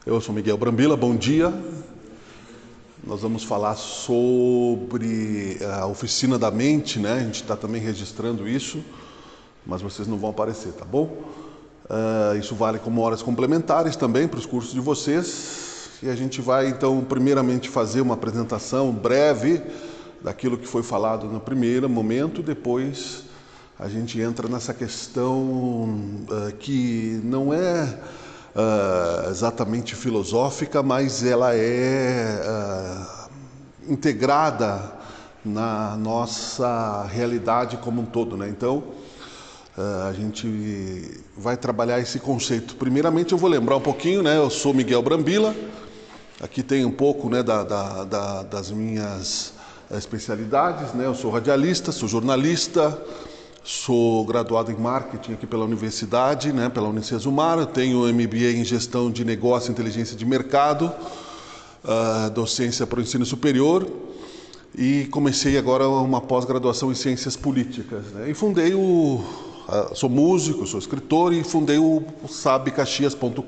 Eu sou Miguel Brambila, bom dia. Nós vamos falar sobre a oficina da mente, né? A gente está também registrando isso, mas vocês não vão aparecer, tá bom? Isso vale como horas complementares também para os cursos de vocês. E a gente vai, então, primeiramente fazer uma apresentação breve daquilo que foi falado no primeiro momento, depois a gente entra nessa questão que não é exatamente filosófica, mas ela é integrada na nossa realidade como um todo, né? Então, a gente vai trabalhar esse conceito. Primeiramente, eu vou lembrar um pouquinho, né? Eu sou Miguel Brambila, aqui tem um pouco, né, das minhas especialidades, né? Eu sou radialista, sou jornalista, sou graduado em marketing aqui pela universidade, né, pela Unicesumar. Eu tenho MBA em gestão de negócio e inteligência de mercado, docência para o ensino superior, e comecei agora uma pós-graduação em ciências políticas, né? E fundei sou músico, sou escritor e fundei o sabcaxias.com.br,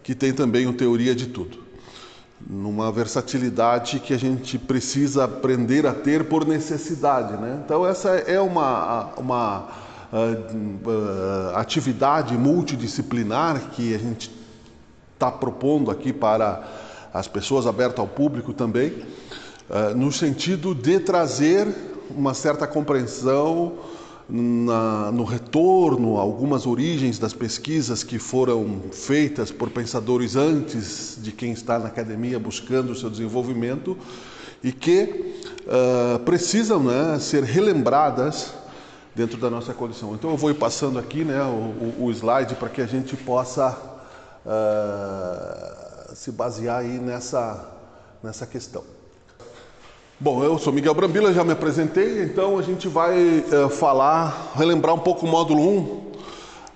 que tem também o Teoria de Tudo, numa versatilidade que a gente precisa aprender a ter por necessidade, né? Então essa é uma atividade multidisciplinar que a gente está propondo aqui para as pessoas, aberta ao público também, no sentido de trazer uma certa compreensão no retorno a algumas origens das pesquisas que foram feitas por pensadores antes de quem está na academia buscando o seu desenvolvimento e que precisam, né, ser relembradas dentro da nossa coleção. Então eu vou ir passando aqui, né, o slide para que a gente possa se basear aí nessa questão. Bom, eu sou Miguel Brambila, já me apresentei, então a gente vai relembrar um pouco o módulo 1,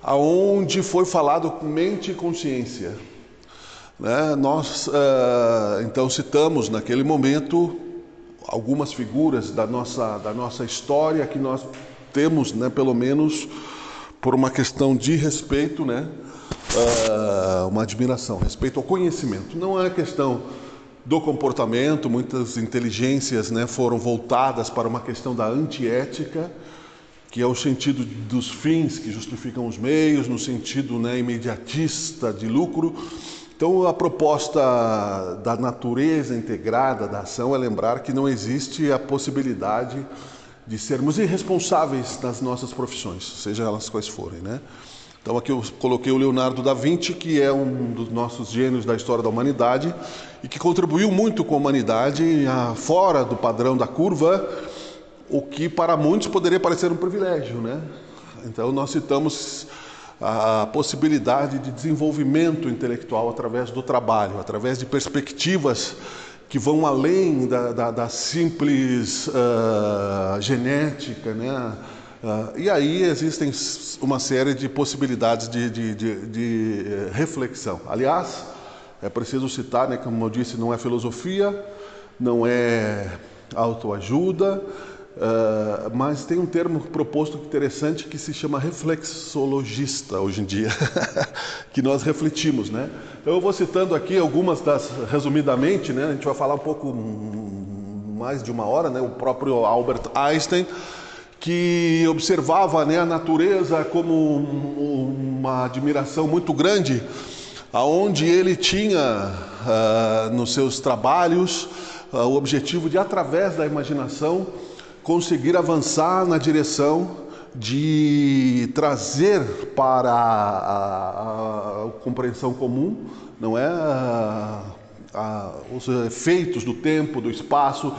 aonde foi falado mente e consciência, né? Nós, então, citamos naquele momento algumas figuras da nossa história que nós temos, né, pelo menos por uma questão de respeito, né, uma admiração, respeito ao conhecimento. Não é questão do comportamento, muitas inteligências, né, foram voltadas para uma questão da antiética, que é o sentido dos fins que justificam os meios, no sentido, né, imediatista de lucro. Então, a proposta da natureza integrada da ação é lembrar que não existe a possibilidade de sermos irresponsáveis nas nossas profissões, seja elas quais forem, né? Então aqui eu coloquei o Leonardo da Vinci, que é um dos nossos gênios da história da humanidade e que contribuiu muito com a humanidade fora do padrão da curva, o que para muitos poderia parecer um privilégio, né? Então nós citamos a possibilidade de desenvolvimento intelectual através do trabalho, através de perspectivas que vão além da simples genética, né? E aí existem uma série de possibilidades de reflexão. Aliás, é preciso citar, né, como eu disse, não é filosofia, não é autoajuda, mas tem um termo proposto interessante que se chama reflexologista hoje em dia, que nós refletimos, né? Então eu vou citando aqui algumas resumidamente, né? A gente vai falar um pouco mais de uma hora, né? O próprio Albert Einstein, que observava, né, a natureza como uma admiração muito grande, aonde ele tinha nos seus trabalhos o objetivo de, através da imaginação, conseguir avançar na direção de trazer para a compreensão comum, não é, os efeitos do tempo, do espaço.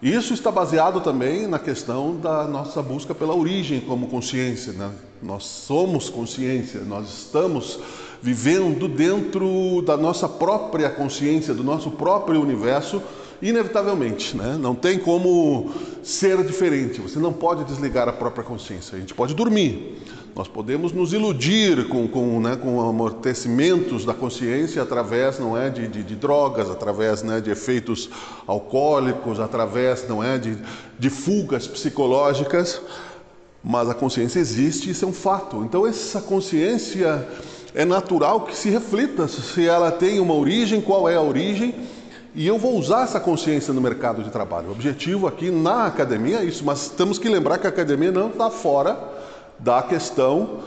Isso está baseado também na questão da nossa busca pela origem como consciência, né? Nós somos consciência, nós estamos vivendo dentro da nossa própria consciência, do nosso próprio universo, inevitavelmente, né? Não tem como ser diferente, você não pode desligar a própria consciência. A gente pode dormir, nós podemos nos iludir com amortecimentos da consciência através, não é, de drogas, através, né, de efeitos alcoólicos, através, não é, de fugas psicológicas, mas a consciência existe, isso é um fato. Então essa consciência é natural que se reflita se ela tem uma origem, qual é a origem, e eu vou usar essa consciência no mercado de trabalho. O objetivo aqui na academia é isso, mas temos que lembrar que a academia não está fora da questão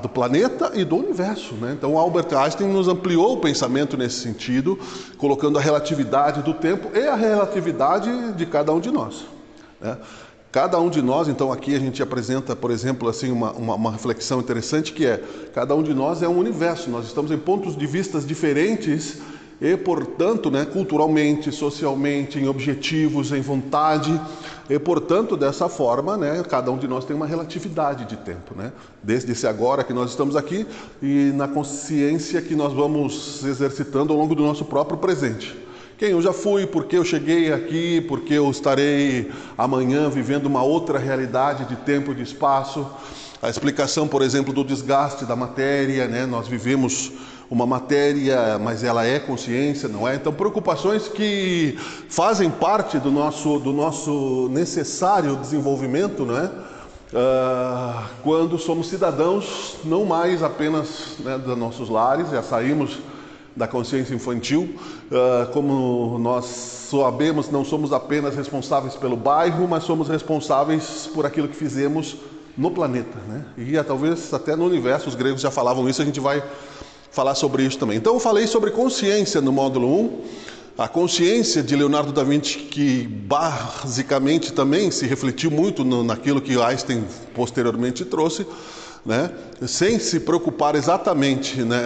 do planeta e do universo, né? Então Albert Einstein nos ampliou o pensamento nesse sentido, colocando a relatividade do tempo e a relatividade de cada um de nós, né? Cada um de nós, então aqui a gente apresenta, por exemplo, assim, uma reflexão interessante, que é: cada um de nós é um universo, nós estamos em pontos de vistas diferentes e, portanto, né, culturalmente, socialmente, em objetivos, em vontade, e, portanto, dessa forma, né, cada um de nós tem uma relatividade de tempo, né? Desde esse agora que nós estamos aqui e na consciência que nós vamos exercitando ao longo do nosso próprio presente. Quem eu já fui, por que eu cheguei aqui, por que eu estarei amanhã vivendo uma outra realidade de tempo e de espaço. A explicação, por exemplo, do desgaste da matéria, né? Nós vivemos uma matéria, mas ela é consciência, não é? Então, preocupações que fazem parte do nosso necessário desenvolvimento, não é? Quando somos cidadãos, não mais apenas, né, dos nossos lares, já saímos da consciência infantil, como nós sabemos, não somos apenas responsáveis pelo bairro, mas somos responsáveis por aquilo que fizemos no planeta, né? E talvez até no universo, os gregos já falavam isso, a gente vai falar sobre isso também. Então eu falei sobre consciência no módulo 1, a consciência de Leonardo da Vinci, que basicamente também se refletiu muito naquilo que Einstein posteriormente trouxe, né? Sem se preocupar exatamente, né,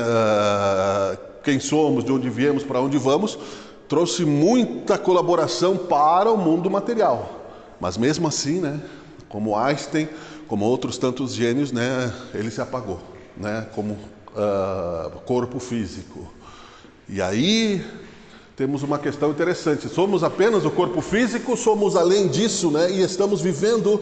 quem somos, de onde viemos, para onde vamos, trouxe muita colaboração para o mundo material. Mas mesmo assim, né, como Einstein, como outros tantos gênios, né, ele se apagou, né, como corpo físico. E aí temos uma questão interessante: somos apenas o corpo físico, somos além disso, né, e estamos vivendo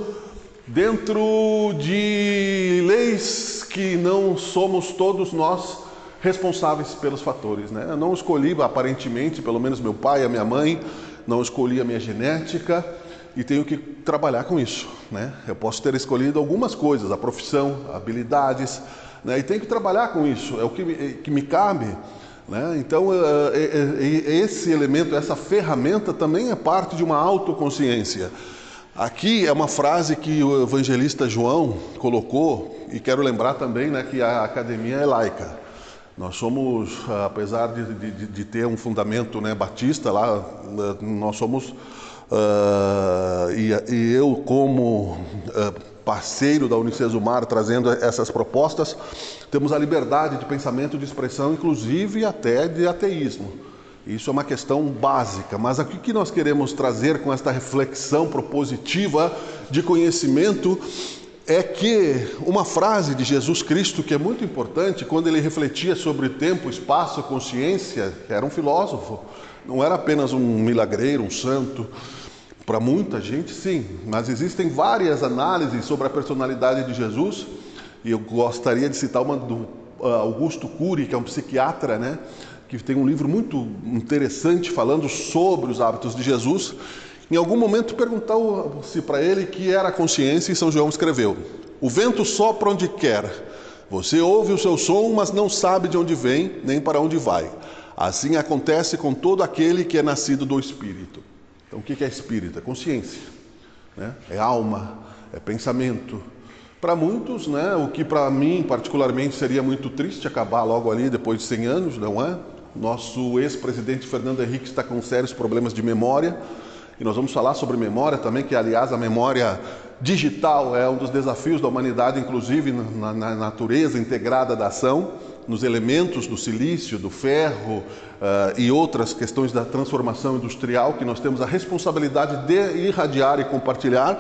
dentro de leis que não somos todos nós responsáveis pelos fatores, né? Eu não escolhi, aparentemente, pelo menos meu pai e a minha mãe, não escolhi a minha genética e tenho que trabalhar com isso, né? Eu posso ter escolhido algumas coisas, a profissão, habilidades, né? E tenho que trabalhar com isso, é o que me cabe, né? Então, esse elemento, essa ferramenta também é parte de uma autoconsciência. Aqui é uma frase que o evangelista João colocou, e quero lembrar também, né, que a academia é laica. Nós somos, apesar de ter um fundamento, né, batista lá, nós somos, e eu como parceiro da Unicesumar trazendo essas propostas, temos a liberdade de pensamento, de expressão, inclusive até de ateísmo. Isso é uma questão básica, mas o que nós queremos trazer com esta reflexão propositiva de conhecimento é que uma frase de Jesus Cristo que é muito importante, quando ele refletia sobre tempo, espaço, consciência, era um filósofo, não era apenas um milagreiro, um santo. Para muita gente, sim, mas existem várias análises sobre a personalidade de Jesus, e eu gostaria de citar uma do Augusto Cury, que é um psiquiatra, né, que tem um livro muito interessante falando sobre os hábitos de Jesus. Em algum momento perguntou-se para ele que era a consciência, e São João escreveu: o vento sopra onde quer, você ouve o seu som, mas não sabe de onde vem, nem para onde vai. Assim acontece com todo aquele que é nascido do Espírito. Então o que é Espírito? É consciência, né? É alma, é pensamento. Para muitos, né, o que para mim particularmente seria muito triste acabar logo ali depois de 100 anos, não é? Nosso ex-presidente Fernando Henrique está com sérios problemas de memória, e nós vamos falar sobre memória também, que aliás a memória digital é um dos desafios da humanidade, inclusive na natureza integrada da ação, nos elementos do silício, do ferro e outras questões da transformação industrial, que nós temos a responsabilidade de irradiar e compartilhar.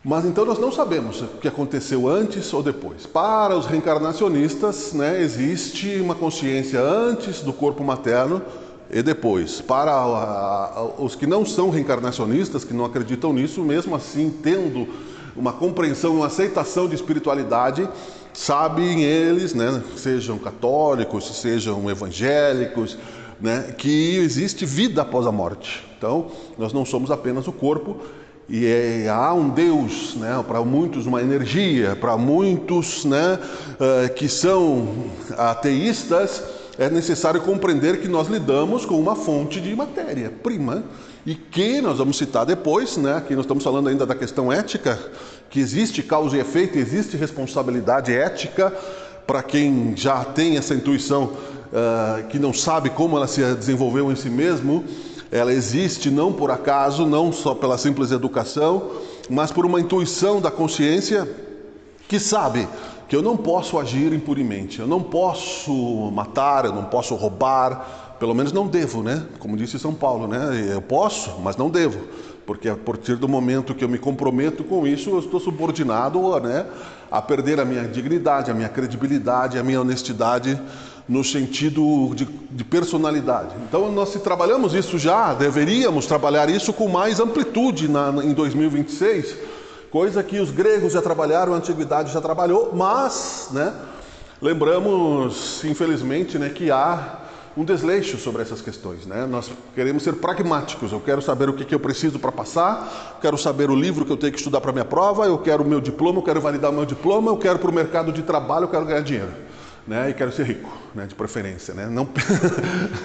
Mas então nós não sabemos o que aconteceu antes ou depois. Para os reencarnacionistas, né, existe uma consciência antes do corpo materno e depois. Para os que não são reencarnacionistas, que não acreditam nisso, mesmo assim tendo uma compreensão, uma aceitação de espiritualidade, sabem eles, né, sejam católicos, sejam evangélicos, né, que existe vida após a morte. Então, nós não somos apenas o corpo. e há um Deus, né, para muitos uma energia, para muitos, né, que são ateístas, é necessário compreender que nós lidamos com uma fonte de matéria-prima e que nós vamos citar depois, né, aqui nós estamos falando ainda da questão ética, que existe causa e efeito, existe responsabilidade ética para quem já tem essa intuição, que não sabe como ela se desenvolveu em si mesmo. Ela existe não por acaso, não só pela simples educação, mas por uma intuição da consciência que sabe que eu não posso agir impunemente, eu não posso matar, eu não posso roubar, pelo menos não devo, né? Como disse São Paulo, né? Eu posso, mas não devo, porque a partir do momento que eu me comprometo com isso, eu estou subordinado, né, a perder a minha dignidade, a minha credibilidade, a minha honestidade, no sentido de personalidade. Então, nós se trabalhamos isso já, deveríamos trabalhar isso com mais amplitude em 2026, coisa que os gregos já trabalharam, a antiguidade já trabalhou, mas, né, lembramos, infelizmente, né, que há um desleixo sobre essas questões, né? Nós queremos ser pragmáticos, eu quero saber o que eu preciso para passar, quero saber o livro que eu tenho que estudar para minha prova, eu quero o meu diploma, eu quero validar o meu diploma, eu quero para o mercado de trabalho, eu quero ganhar dinheiro, né? E quero ser rico, né? De preferência, né? Não,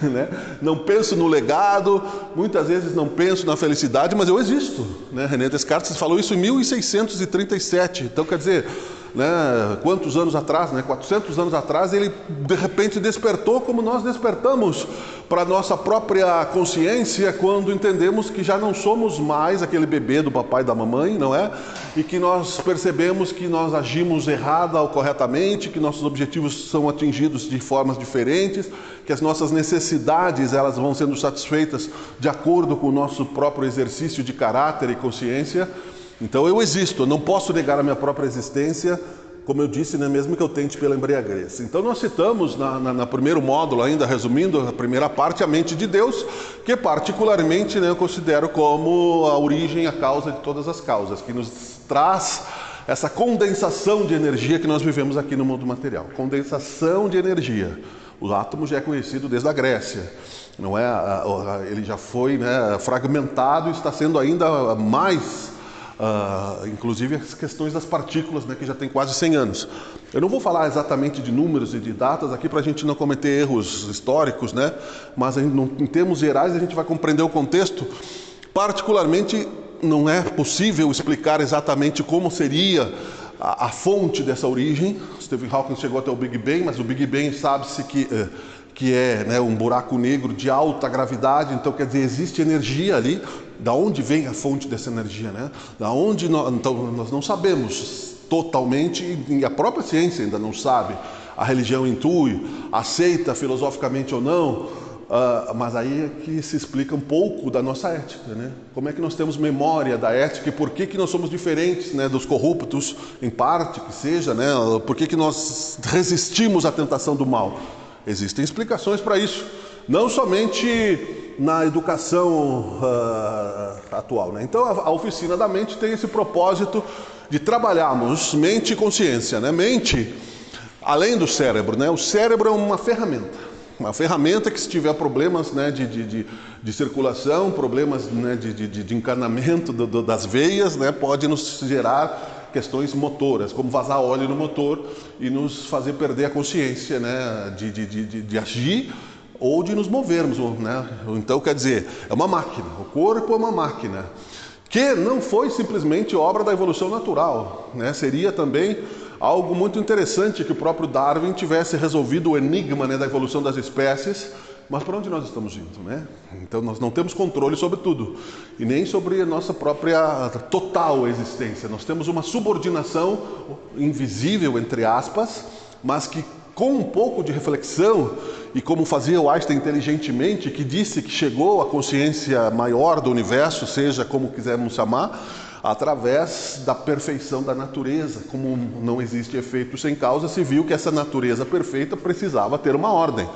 né? Não penso no legado, muitas vezes não penso na felicidade, mas eu existo, né? René Descartes falou isso em 1637, então quer dizer, né, quantos anos atrás, né, 400 anos atrás, ele de repente despertou como nós despertamos para a nossa própria consciência quando entendemos que já não somos mais aquele bebê do papai e da mamãe, não é? E que nós percebemos que nós agimos errada ou corretamente, que nossos objetivos são atingidos de formas diferentes, que as nossas necessidades elas vão sendo satisfeitas de acordo com o nosso próprio exercício de caráter e consciência. Então eu existo, eu não posso negar a minha própria existência, como eu disse, né, mesmo que eu tente pela embriaguez. Então nós citamos na primeiro módulo, ainda resumindo a primeira parte, a mente de Deus, que particularmente, né, eu considero como a origem, a causa de todas as causas, que nos traz essa condensação de energia que nós vivemos aqui no mundo material. Condensação de energia. O átomo já é conhecido desde a Grécia. Não é? Ele já foi, né, fragmentado e está sendo ainda mais... inclusive as questões das partículas, né, que já tem quase 100 anos. Eu não vou falar exatamente de números e de datas aqui para a gente não cometer erros históricos, né, mas em termos gerais a gente vai compreender o contexto. Particularmente não é possível explicar exatamente como seria a fonte dessa origem. Stephen Hawking chegou até o Big Bang, mas o Big Bang sabe-se que é, né, um buraco negro de alta gravidade, então quer dizer, existe energia ali. Da onde vem a fonte dessa energia, né? Da onde então nós não sabemos totalmente, e a própria ciência ainda não sabe. A religião intui, aceita filosoficamente ou não, mas aí é que se explica um pouco da nossa ética, né? Como é que nós temos memória da ética e por que nós somos diferentes, né, dos corruptos, em parte que seja, né? Por que nós resistimos à tentação do mal? Existem explicações para isso, não somente na educação atual, né? Então a oficina da mente tem esse propósito de trabalharmos mente e consciência, né? Mente, além do cérebro, né? O cérebro é uma ferramenta que, se tiver problemas, né, de circulação, problemas, né, de encanamento das veias, né, pode nos gerar questões motoras, como vazar óleo no motor e nos fazer perder a consciência, né, de agir ou de nos movermos, né? Então, quer dizer, é uma máquina, o corpo é uma máquina, que não foi simplesmente obra da evolução natural, né? Seria também algo muito interessante que o próprio Darwin tivesse resolvido o enigma, né, da evolução das espécies, mas para onde nós estamos indo, né? Então nós não temos controle sobre tudo, e nem sobre a nossa própria total existência. Nós temos uma subordinação invisível, entre aspas, mas que com um pouco de reflexão, e como fazia o Einstein inteligentemente, que disse que chegou à consciência maior do universo, seja como quisermos chamar, através da perfeição da natureza. Como não existe efeito sem causa, se viu que essa natureza perfeita precisava ter uma ordem.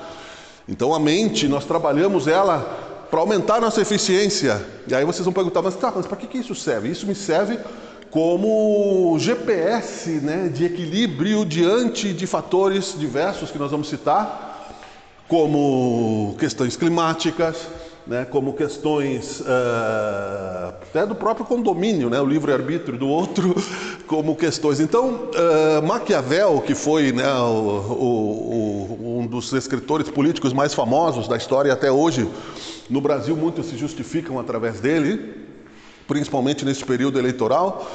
Então a mente, nós trabalhamos ela para aumentar a nossa eficiência. E aí vocês vão perguntar, mas para que isso serve? Isso me serve como GPS, né, de equilíbrio diante de fatores diversos que nós vamos citar, como questões climáticas, né, como questões até do próprio condomínio, né, o livre-arbítrio do outro, como questões. Então, Maquiavel, que foi, né, um dos escritores políticos mais famosos da história até hoje, no Brasil muitos se justificam através dele, principalmente nesse período eleitoral,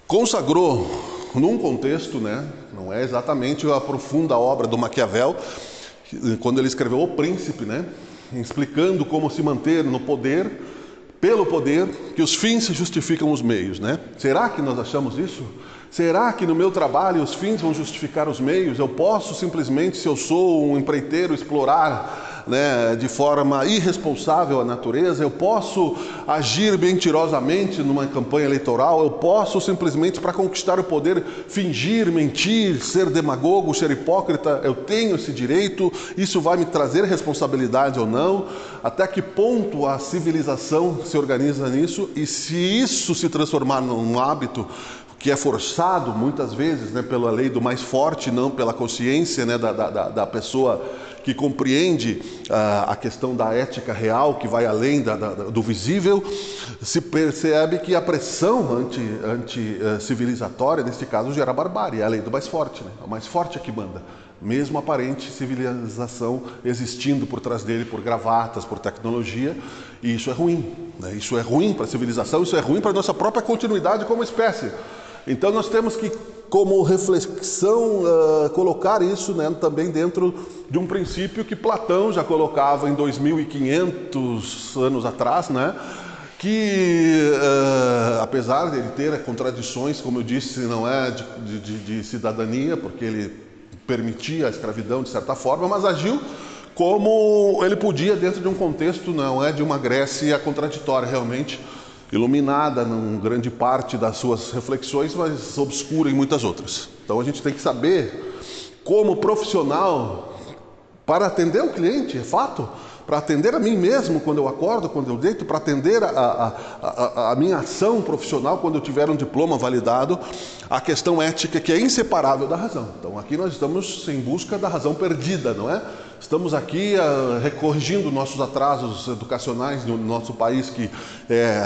consagrou num contexto, né, não é exatamente a profunda obra do Maquiavel, quando ele escreveu O Príncipe, né, explicando como se manter no poder, pelo poder, que os fins justificam os meios, né? Será que nós achamos isso? Será que no meu trabalho os fins vão justificar os meios? Eu posso simplesmente, se eu sou um empreiteiro, explorar, né, de forma irresponsável a natureza? Eu posso agir mentirosamente numa campanha eleitoral? Eu posso simplesmente, para conquistar o poder, fingir, mentir, ser demagogo, ser hipócrita? Eu tenho esse direito? Isso vai me trazer responsabilidade ou não? Até que ponto a civilização se organiza nisso? E se isso se transformar num hábito que é forçado muitas vezes, né, pela lei do mais forte, não pela consciência, né, da pessoa que compreende a questão da ética real, que vai além do visível, se percebe que a pressão anti-civilizatória, nesse caso, gera barbárie, é a lei do mais forte, né? O mais forte é que manda, mesmo a aparente civilização existindo por trás dele, por gravatas, por tecnologia, e isso é ruim, né? Isso é ruim para a civilização, isso é ruim para a nossa própria continuidade como espécie. Então nós temos que, como reflexão, colocar isso, né, também dentro de um princípio que Platão já colocava em 2500 anos atrás, né, que apesar de ele ter contradições, como eu disse, não é de cidadania, porque ele permitia a escravidão de certa forma, mas agiu como ele podia dentro de um contexto, não é de uma Grécia contraditória realmente, iluminada em grande parte das suas reflexões, mas obscura em muitas outras. Então a gente tem que saber, como profissional, para atender o cliente, é fato, para atender a mim mesmo quando eu acordo, quando eu deito, para atender a minha ação profissional quando eu tiver um diploma validado, a questão ética que é inseparável da razão. Então aqui nós estamos em busca da razão perdida, não é? Estamos aqui corrigindo nossos atrasos educacionais no nosso país, que é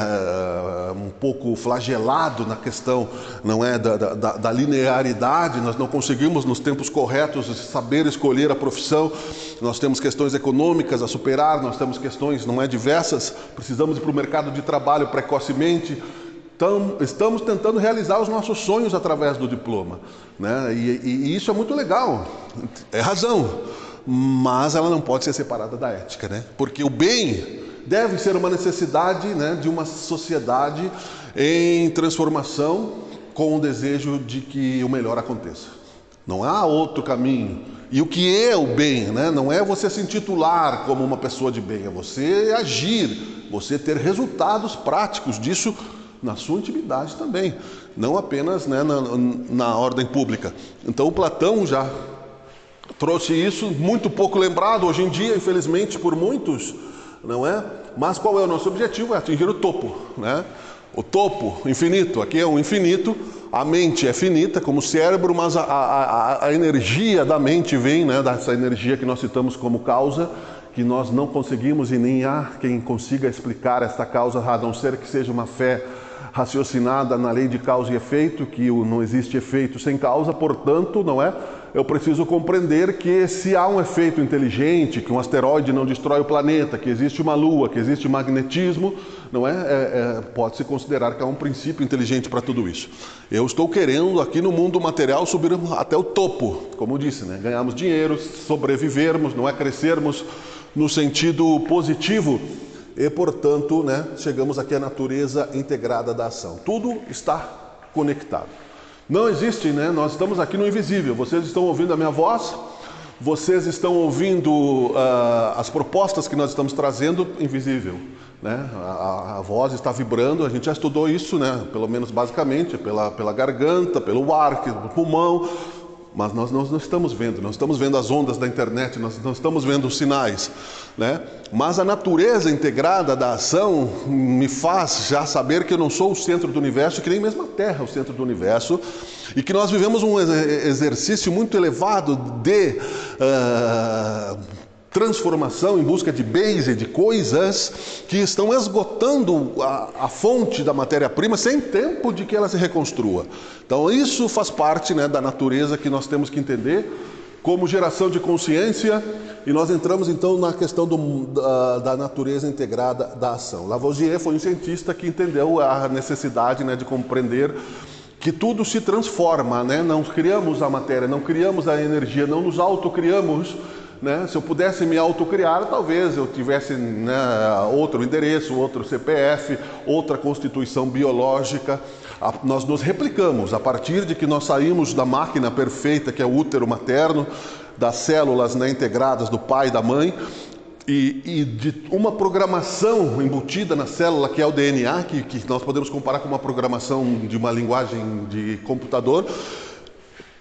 um pouco flagelado na questão, não é, da linearidade. Nós não conseguimos nos tempos corretos saber escolher a profissão. Nós temos questões econômicas a superar, nós temos questões, não é, diversas. Precisamos ir para o mercado de trabalho precocemente. Então, estamos tentando realizar os nossos sonhos através do diploma, né? E isso é muito legal, é razão. Mas ela não pode ser separada da ética, né? Porque o bem deve ser uma necessidade, né, de uma sociedade em transformação, com o desejo de que o melhor aconteça. Não há outro caminho. E o que é o bem, né? Não é você se intitular como uma pessoa de bem, é você agir, você ter resultados práticos disso na sua intimidade também, não apenas, né, na ordem pública. Então Platão já trouxe isso, muito pouco lembrado hoje em dia, infelizmente, por muitos, não é? Mas qual é o nosso objetivo? É atingir o topo, né? O topo, infinito. Aqui é um infinito, a mente é finita, como o cérebro, mas a energia da mente vem, né, dessa energia que nós citamos como causa, que nós não conseguimos e nem há quem consiga explicar esta causa, a não ser que seja uma fé raciocinada na lei de causa e efeito, que não existe efeito sem causa, portanto, não é? Eu preciso compreender que se há um efeito inteligente, que um asteroide não destrói o planeta, que existe uma lua, que existe magnetismo, não é? Pode-se considerar que há um princípio inteligente para tudo isso. Eu estou querendo aqui no mundo material subir até o topo, como eu disse, né? Ganharmos dinheiro, sobrevivermos, não é? Crescermos no sentido positivo e, portanto, né, chegamos aqui à natureza integrada da ação. Tudo está conectado. Não existe, né? Nós estamos aqui no invisível. Vocês estão ouvindo a minha voz, vocês estão ouvindo as propostas que nós estamos trazendo, invisível, né? A voz está vibrando, a gente já estudou isso, né? Pelo menos basicamente, pela garganta, pelo ar, pelo pulmão, mas nós não estamos vendo, não estamos vendo as ondas da internet, nós não estamos vendo os sinais, né? Mas a natureza integrada da ação me faz já saber que eu não sou o centro do universo, que nem mesmo a Terra é o centro do universo, e que nós vivemos um exercício muito elevado de transformação, em busca de bens e de coisas que estão esgotando a fonte da matéria-prima sem tempo de que ela se reconstrua. Então isso faz parte, né, da natureza que nós temos que entender como geração de consciência, e nós entramos então na questão da natureza integrada da ação. Lavoisier foi um cientista que entendeu a necessidade, né, de compreender que tudo se transforma, né? Não criamos a matéria, não criamos a energia, não nos autocriamos, né? Se eu pudesse me autocriar, talvez eu tivesse, né, outro endereço, outro CPF, outra constituição biológica. Nós nos replicamos a partir de que nós saímos da máquina perfeita que é o útero materno, das células, né, integradas do pai e da mãe, e de uma programação embutida na célula que é o DNA, que nós podemos comparar com uma programação de uma linguagem de computador.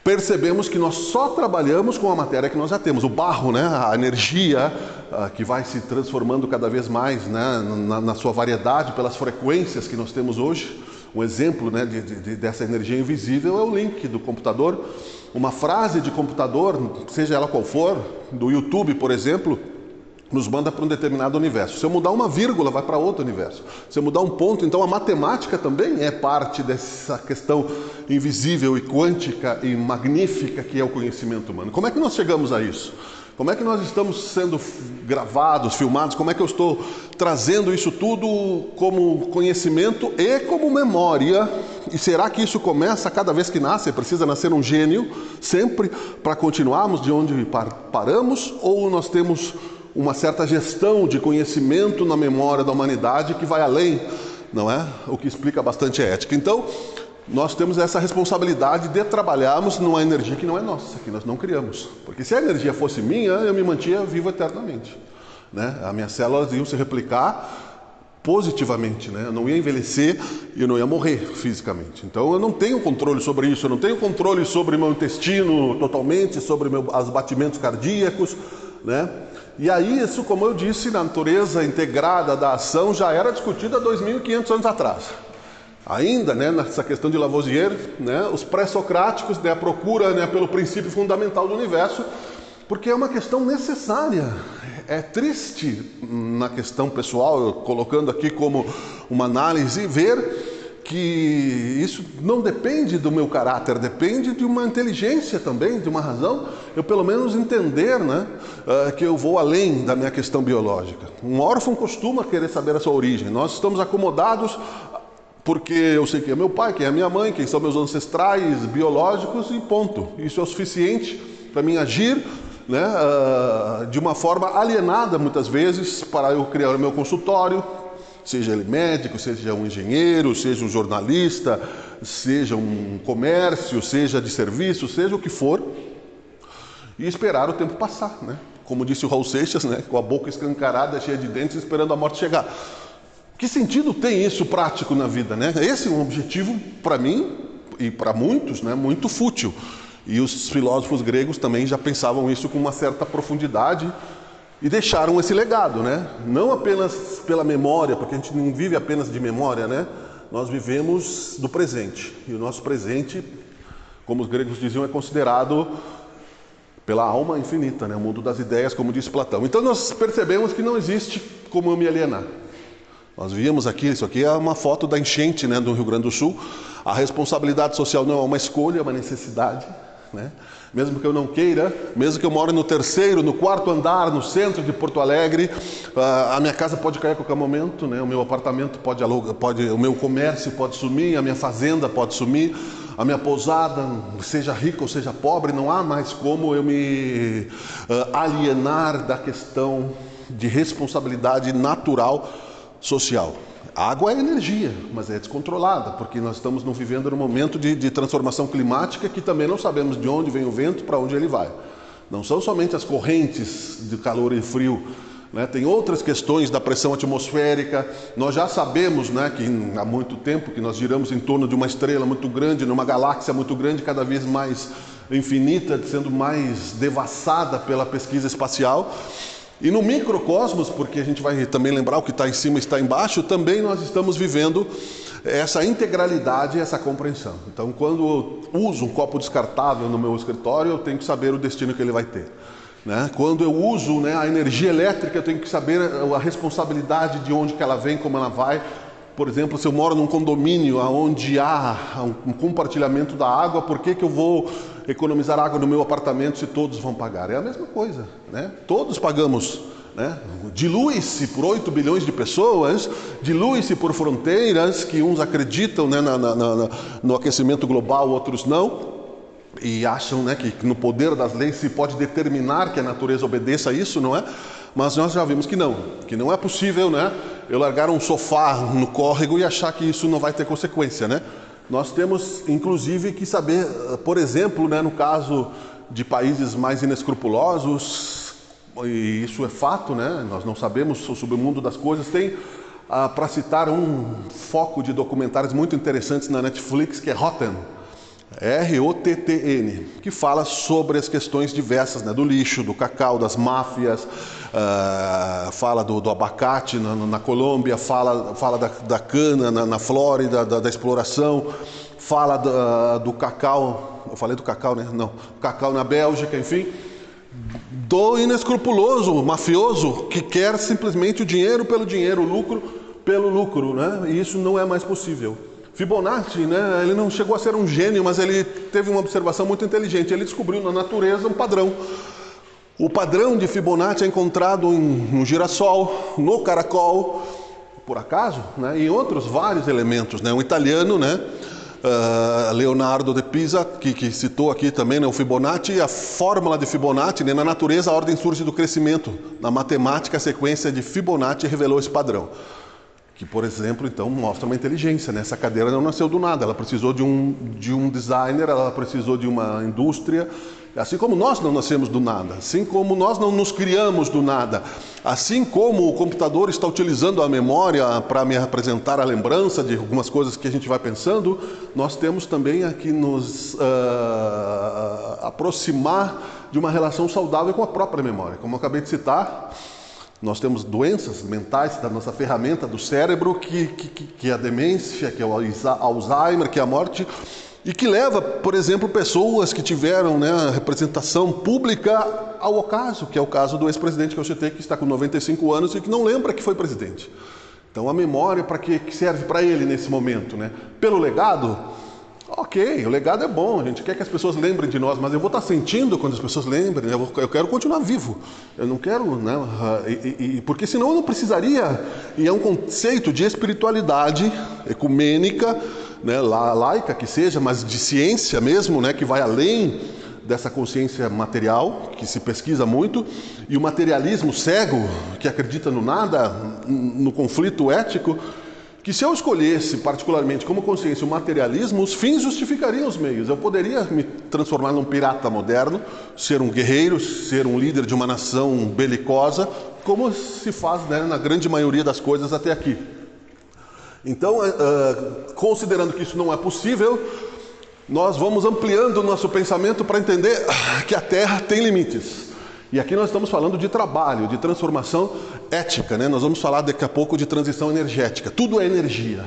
Percebemos que nós só trabalhamos com a matéria que nós já temos, o barro, né, a energia que vai se transformando cada vez mais, né, na sua variedade pelas frequências que nós temos hoje. Um exemplo, né, dessa energia invisível é o link do computador. Uma frase de computador, seja ela qual for, do YouTube, por exemplo, nos manda para um determinado universo. Se eu mudar uma vírgula, vai para outro universo. Se eu mudar um ponto, então a matemática também é parte dessa questão invisível e quântica e magnífica que é o conhecimento humano. Como é que nós chegamos a isso? Como é que nós estamos sendo gravados, filmados? Como é que eu estou trazendo isso tudo como conhecimento e como memória? E será que isso começa cada vez que nasce? Precisa nascer um gênio sempre para continuarmos de onde paramos? Ou nós temos uma certa gestão de conhecimento na memória da humanidade que vai além, não é? O que explica bastante a ética. Então, nós temos essa responsabilidade de trabalharmos numa energia que não é nossa, que nós não criamos. Porque se a energia fosse minha, eu me mantinha vivo eternamente, né? As minhas células iam se replicar positivamente, né? Eu não ia envelhecer e eu não ia morrer fisicamente. Então eu não tenho controle sobre isso, eu não tenho controle sobre meu intestino totalmente, sobre os batimentos cardíacos, né? E aí, isso, como eu disse, na natureza integrada da ação já era discutida há 2.500 anos atrás. Ainda, né, nessa questão de Lavoisier, né, os pré-socráticos, né, a procura, né, pelo princípio fundamental do universo, porque é uma questão necessária. É triste, na questão pessoal, eu colocando aqui como uma análise, ver que isso não depende do meu caráter, depende de uma inteligência também, de uma razão, eu pelo menos entender, né, que eu vou além da minha questão biológica. Um órfão costuma querer saber a sua origem. Nós estamos acomodados porque eu sei quem é meu pai, quem é minha mãe, quem são meus ancestrais biológicos e ponto. Isso é o suficiente para mim agir, né, de uma forma alienada muitas vezes para eu criar o meu consultório, seja ele médico, seja um engenheiro, seja um jornalista, seja um comércio, seja de serviço, seja o que for, e esperar o tempo passar, né? Como disse o Raul Seixas, né, com a boca escancarada, cheia de dentes, esperando a morte chegar. Que sentido tem isso prático na vida, né? Esse é um objetivo, para mim, e para muitos, né, muito fútil. E os filósofos gregos também já pensavam isso com uma certa profundidade, e deixaram esse legado, né? Não apenas pela memória, porque a gente não vive apenas de memória, né? Nós vivemos do presente. E o nosso presente, como os gregos diziam, é considerado pela alma infinita, né? O mundo das ideias, como disse Platão. Então nós percebemos que não existe como eu me alienar. Nós víamos aqui, isso aqui é uma foto da enchente, né, do Rio Grande do Sul. A responsabilidade social não é uma escolha, é uma necessidade, né? Mesmo que eu não queira, mesmo que eu more no terceiro, no quarto andar, no centro de Porto Alegre, a minha casa pode cair a qualquer momento, né? O meu apartamento pode alugar, o meu comércio pode sumir, a minha fazenda pode sumir, a minha pousada, seja rica ou seja pobre, não há mais como eu me alienar da questão de responsabilidade natural social. A água é energia, mas é descontrolada, porque nós estamos vivendo num momento de transformação climática que também não sabemos de onde vem o vento, para onde ele vai. Não são somente as correntes de calor e frio, né? Tem outras questões da pressão atmosférica. Nós já sabemos, né, que há muito tempo que nós giramos em torno de uma estrela muito grande, numa galáxia muito grande, cada vez mais infinita, sendo mais devassada pela pesquisa espacial. E no microcosmos, porque a gente vai também lembrar o que está em cima está embaixo, também nós estamos vivendo essa integralidade, essa compreensão. Então, quando eu uso um copo descartável no meu escritório, eu tenho que saber o destino que ele vai ter. né? Quando eu uso, né, a energia elétrica, eu tenho que saber a responsabilidade de onde que ela vem, como ela vai. Por exemplo, se eu moro num condomínio onde há um compartilhamento da água, por que eu vou economizar água no meu apartamento se todos vão pagar? É a mesma coisa, né? Todos pagamos, né? Dilui-se por 8 bilhões de pessoas, dilui-se por fronteiras que uns acreditam, né, no aquecimento global, outros não, e acham, né, que no poder das leis se pode determinar que a natureza obedeça a isso, não é? Mas nós já vimos que não é possível, né, eu largar um sofá no córrego e achar que isso não vai ter consequência, né? Nós temos, inclusive, que saber, por exemplo, né, no caso de países mais inescrupulosos, e isso é fato, né, nós não sabemos o submundo das coisas, tem, para citar um foco de documentários muito interessantes na Netflix, que é Rotten, ROTTN, que fala sobre as questões diversas, né, do lixo, do cacau, das máfias, fala do abacate na Colômbia, fala da cana na Flórida, da exploração, fala do cacau, eu falei do cacau, né? Não, cacau na Bélgica, enfim, do inescrupuloso mafioso que quer simplesmente o dinheiro pelo dinheiro, o lucro pelo lucro, né? E isso não é mais possível. Fibonacci, né, ele não chegou a ser um gênio, mas ele teve uma observação muito inteligente. Ele descobriu na natureza um padrão. O padrão de Fibonacci é encontrado no girassol, no caracol, por acaso, né, e em outros vários elementos, né? Um italiano, né, Leonardo de Pisa, que citou aqui também, né, o Fibonacci, a fórmula de Fibonacci, né, na natureza a ordem surge do crescimento. Na matemática, a sequência de Fibonacci revelou esse padrão. Que, por exemplo, então, mostra uma inteligência, né? Essa cadeira não nasceu do nada, ela precisou de um designer, ela precisou de uma indústria, assim como nós não nascemos do nada, assim como nós não nos criamos do nada, assim como o computador está utilizando a memória para me apresentar a lembrança de algumas coisas que a gente vai pensando, nós temos também aqui nos aproximar de uma relação saudável com a própria memória, como eu acabei de citar. Nós temos doenças mentais da nossa ferramenta do cérebro, que é a demência, que é o Alzheimer, que é a morte, e que leva, por exemplo, pessoas que tiveram, né, representação pública ao ocaso, que é o caso do ex-presidente que eu citei, que está com 95 anos e que não lembra que foi presidente. Então a memória, para que serve para ele nesse momento, né? Pelo legado? Ok, o legado é bom, a gente quer que as pessoas lembrem de nós, mas eu vou estar sentindo quando as pessoas lembrem, eu quero continuar vivo, eu não quero, né, porque senão eu não precisaria, e é um conceito de espiritualidade ecumênica, né, laica que seja, mas de ciência mesmo, né, que vai além dessa consciência material, que se pesquisa muito, e o materialismo cego, que acredita no nada, no conflito ético, que se eu escolhesse particularmente como consciência o materialismo, os fins justificariam os meios. Eu poderia me transformar num pirata moderno, ser um guerreiro, ser um líder de uma nação belicosa, como se faz, né, na grande maioria das coisas até aqui. Então, considerando que isso não é possível, nós vamos ampliando o nosso pensamento para entender que a Terra tem limites. E aqui nós estamos falando de trabalho, de transformação ética, né? Nós vamos falar daqui a pouco de transição energética. Tudo é energia.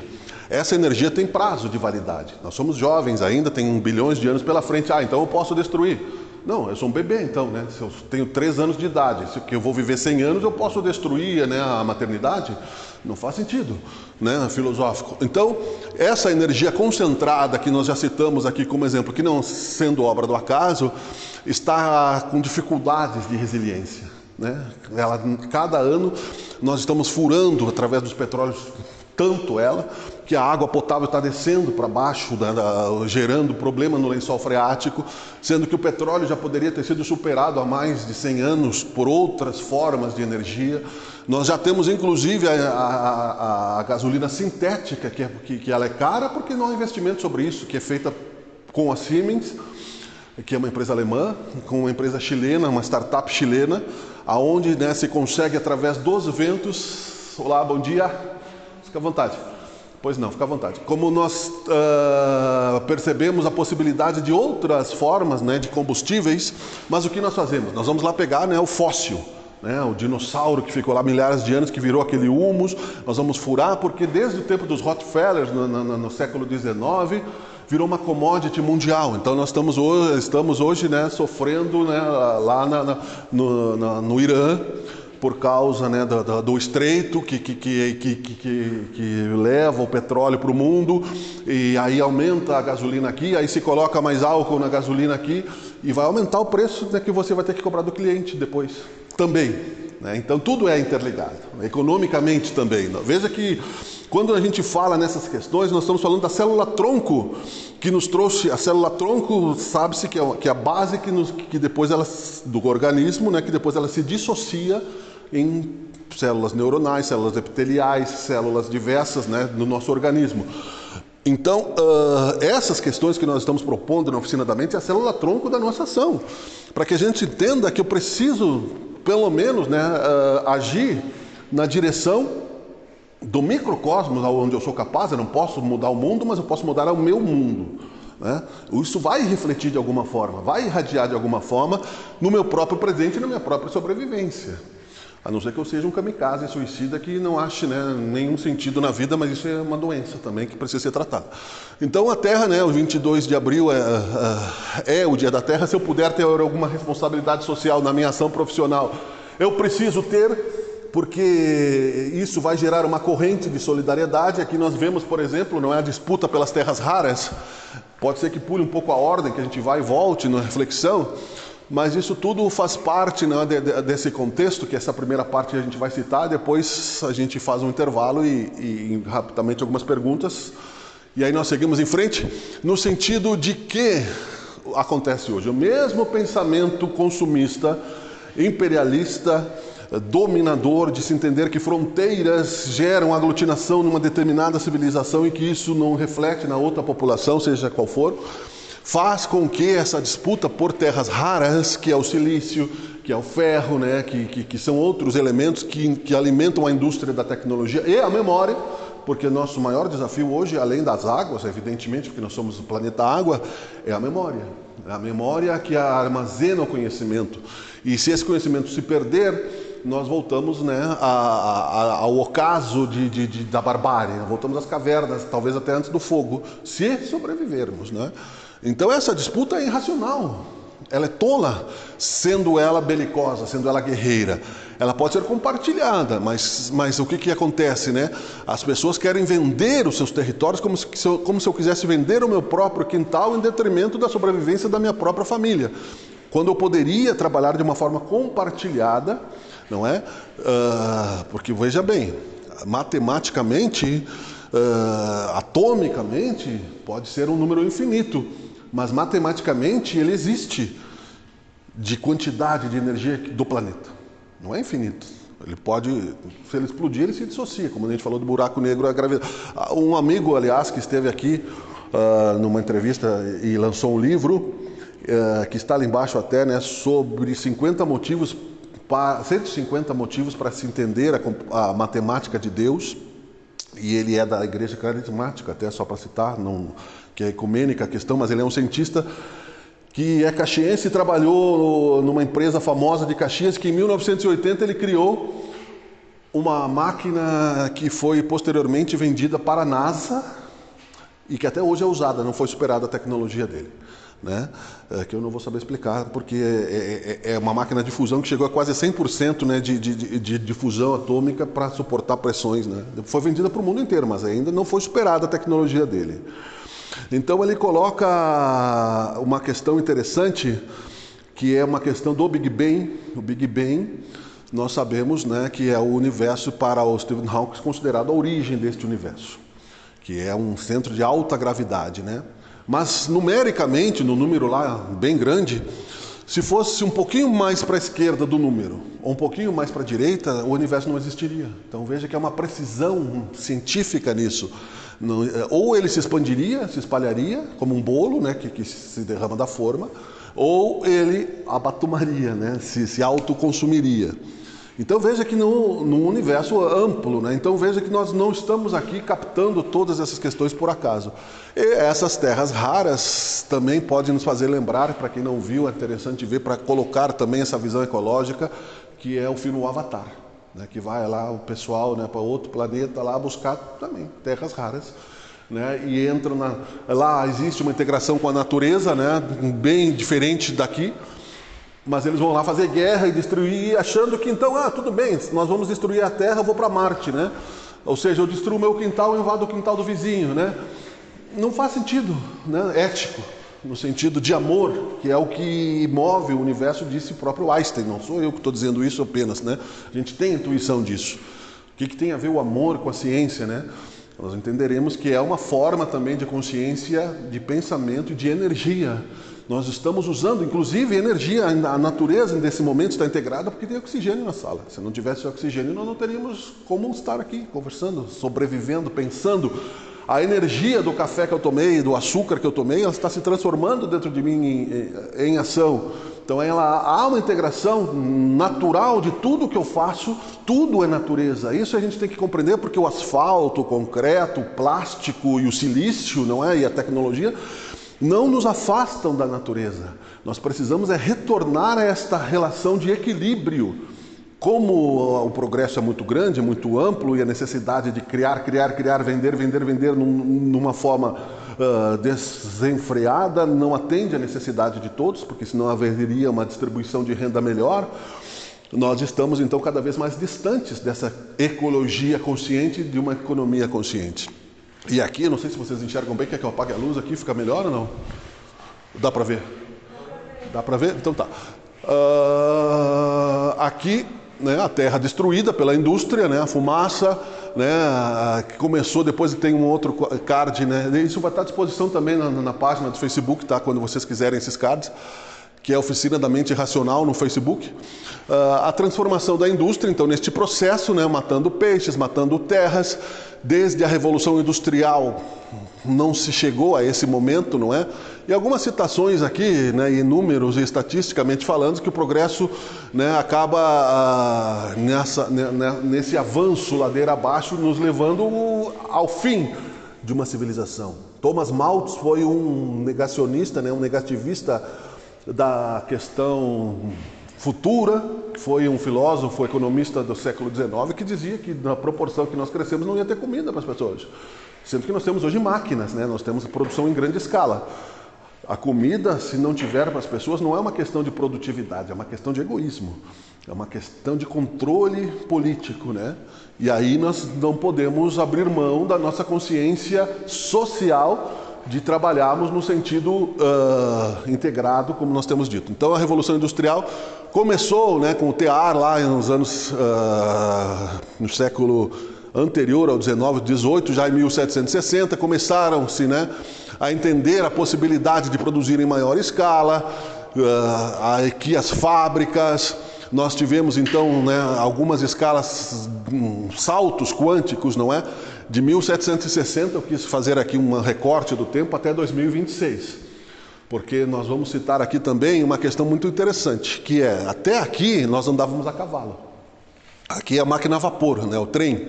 Essa energia tem prazo de validade. Nós somos jovens ainda, tem bilhões de anos pela frente. Então eu posso destruir. Não, eu sou um bebê então, né? Se eu tenho 3 anos de idade, se eu vou viver 100 anos, eu posso destruir, né, a maternidade? Não faz sentido, né, filosófico. Então, essa energia concentrada que nós já citamos aqui como exemplo, que não sendo obra do acaso, está com dificuldades de resiliência, né? Cada ano nós estamos furando através dos petróleos tanto ela, que a água potável está descendo para baixo, gerando problema no lençol freático, sendo que o petróleo já poderia ter sido superado há mais de 100 anos por outras formas de energia. Nós já temos inclusive a gasolina sintética, que ela é cara porque não há investimento sobre isso, que é feita com a Siemens, que é uma empresa alemã, com uma empresa chilena, uma startup chilena, aonde, né, se consegue através dos ventos. Olá, bom dia. Fica à vontade. Pois não, fica à vontade. Como nós percebemos a possibilidade de outras formas, né, de combustíveis, mas o que nós fazemos? Nós vamos lá pegar, né, o fóssil, né? O dinossauro que ficou lá milhares de anos, que virou aquele humus. Nós vamos furar, porque desde o tempo dos Rockefellers, no século XIX, virou uma commodity mundial. Então nós estamos hoje, né, sofrendo, né, lá no Irã, por causa, né, do estreito que leva o petróleo para o mundo, e aí aumenta a gasolina aqui, aí se coloca mais álcool na gasolina aqui, e vai aumentar o preço, né, que você vai ter que cobrar do cliente depois também, né? Então tudo é interligado, economicamente também. Veja que quando a gente fala nessas questões, nós estamos falando da célula-tronco, que nos trouxe, a célula-tronco, sabe-se que é a base que depois ela, do organismo, né, que depois ela se dissocia em células neuronais, células epiteliais, células diversas, né, no nosso organismo. Então, essas questões que nós estamos propondo na Oficina da Mente é a célula-tronco da nossa ação, para que a gente entenda que eu preciso, pelo menos, né, agir na direção do microcosmos, onde eu sou capaz. Eu não posso mudar o mundo, mas eu posso mudar o meu mundo, né? Isso vai refletir de alguma forma, vai irradiar de alguma forma no meu próprio presente e na minha própria sobrevivência. A não ser que eu seja um kamikaze suicida que não ache, né, nenhum sentido na vida, mas isso é uma doença também que precisa ser tratada. Então a Terra, né, o 22 de abril é o Dia da Terra. Se eu puder ter alguma responsabilidade social na minha ação profissional, eu preciso ter, porque isso vai gerar uma corrente de solidariedade. Aqui nós vemos, por exemplo, não é a disputa pelas terras raras, pode ser que pule um pouco a ordem, que a gente vai e volte na reflexão, mas isso tudo faz parte, né, desse contexto, que essa primeira parte a gente vai citar, depois a gente faz um intervalo e rapidamente algumas perguntas, e aí nós seguimos em frente, no sentido de que acontece hoje o mesmo pensamento consumista, imperialista, dominador, de se entender que fronteiras geram aglutinação numa determinada civilização e que isso não reflete na outra população, seja qual for, faz com que essa disputa por terras raras, que é o silício, que é o ferro, né, que são outros elementos que alimentam a indústria da tecnologia e a memória, porque nosso maior desafio hoje, além das águas, evidentemente, porque nós somos o planeta água, é a memória. É a memória que armazena o conhecimento. E se esse conhecimento se perder, nós voltamos, né, ao ocaso da barbárie, voltamos às cavernas, talvez até antes do fogo, se sobrevivermos, né? Então essa disputa é irracional, ela é tola, sendo ela belicosa, sendo ela guerreira. Ela pode ser compartilhada, mas o que acontece, né? As pessoas querem vender os seus territórios como se eu quisesse vender o meu próprio quintal em detrimento da sobrevivência da minha própria família, quando eu poderia trabalhar de uma forma compartilhada, não é? Porque veja bem, matematicamente, atomicamente, pode ser um número infinito, mas matematicamente ele existe de quantidade de energia do planeta. Não é infinito. Ele pode, se ele explodir, ele se dissocia, como a gente falou do buraco negro, a gravidade. Um amigo, aliás, que esteve aqui numa entrevista e lançou um livro, que está ali embaixo até, né, sobre 150 motivos para se entender a matemática de Deus, e ele é da Igreja Carismática, até só para citar, não, que é ecumênica a questão, mas ele é um cientista que é caxiense e trabalhou numa empresa famosa de Caxias, que em 1980 ele criou uma máquina que foi posteriormente vendida para a NASA e que até hoje é usada, não foi superada a tecnologia dele, né? Que eu não vou saber explicar, porque é uma máquina de fusão que chegou a quase 100%, né, de fusão atômica para suportar pressões, né? Foi vendida para o mundo inteiro, mas ainda não foi superada a tecnologia dele. Então ele coloca uma questão interessante, que é uma questão do Big Bang. O Big Bang, nós sabemos, né, que é o universo, para o Stephen Hawking, considerado a origem deste universo, que é um centro de alta gravidade, né? Mas numericamente, no número lá bem grande, se fosse um pouquinho mais para a esquerda do número, ou um pouquinho mais para a direita, o universo não existiria. Então veja que é uma precisão científica nisso. Ou ele se expandiria, se espalharia, como um bolo, né, que se derrama da forma, ou ele abatumaria, né, se autoconsumiria. Então veja que no universo amplo, né? Então veja que nós não estamos aqui captando todas essas questões por acaso. E essas terras raras também podem nos fazer lembrar, para quem não viu, é interessante ver, para colocar também essa visão ecológica, que é o filme O Avatar, né, que vai lá o pessoal, né, para outro planeta lá buscar também terras raras, né, e entra lá existe uma integração com a natureza, né, bem diferente daqui, mas eles vão lá fazer guerra e destruir, achando que então, tudo bem, nós vamos destruir a Terra, eu vou para Marte, né, ou seja, eu destruo o meu quintal e invado o quintal do vizinho, né, não faz sentido, né, ético, no sentido de amor, que é o que move o universo, disse o próprio Einstein, não sou eu que estou dizendo isso apenas, né? A gente tem intuição disso. O que tem a ver o amor com a ciência, né? Nós entenderemos que é uma forma também de consciência, de pensamento e de energia. Nós estamos usando, inclusive, energia, a natureza nesse momento está integrada porque tem oxigênio na sala. Se não tivesse oxigênio, nós não teríamos como estar aqui conversando, sobrevivendo, pensando. A energia do café que eu tomei, do açúcar que eu tomei, ela está se transformando dentro de mim em ação. Então há uma integração natural de tudo que eu faço, tudo é natureza. Isso a gente tem que compreender porque o asfalto, o concreto, o plástico e o silício, não é? E a tecnologia não nos afastam da natureza. Nós precisamos retornar a esta relação de equilíbrio. Como o progresso é muito grande, muito amplo e a necessidade de criar, vender numa forma desenfreada não atende à necessidade de todos, porque senão haveria uma distribuição de renda melhor, nós estamos então cada vez mais distantes dessa ecologia consciente de uma economia consciente. E aqui, não sei se vocês enxergam bem, quer que eu apague a luz aqui, fica melhor ou não? Dá para ver? Dá para ver? Então tá. Aqui, né, a terra destruída pela indústria, né, a fumaça, né, que começou, depois tem um outro card, né, isso vai estar à disposição também na página do Facebook, tá, quando vocês quiserem esses cards, que é a Oficina da Mente Racional no Facebook. A transformação da indústria, então, neste processo, né, matando peixes, matando terras, desde a Revolução Industrial não se chegou a esse momento, não é? E algumas citações aqui, né, em números e estatisticamente falando, que o progresso, né, acaba nesse avanço ladeira abaixo, nos levando ao fim de uma civilização. Thomas Malthus foi um negacionista, né, um negativista da questão futura, que foi um filósofo, economista do século XIX, que dizia que na proporção que nós crescemos não ia ter comida para as pessoas. Sendo que nós temos hoje máquinas, né? Nós temos produção em grande escala. A comida, se não tiver para as pessoas, não é uma questão de produtividade, é uma questão de egoísmo. É uma questão de controle político, né? E aí nós não podemos abrir mão da nossa consciência social de trabalharmos no sentido integrado, como nós temos dito. Então a Revolução Industrial começou, né, com o tear lá nos anos, no século anterior ao 19, 18, já em 1760, começaram-se, né, a entender a possibilidade de produzir em maior escala, aqui as fábricas. Nós tivemos então, né, algumas escalas, saltos quânticos, não é? De 1760, eu quis fazer aqui um recorte do tempo até 2026, porque nós vamos citar aqui também uma questão muito interessante, que é, até aqui nós andávamos a cavalo. Aqui é a máquina a vapor, né, o trem,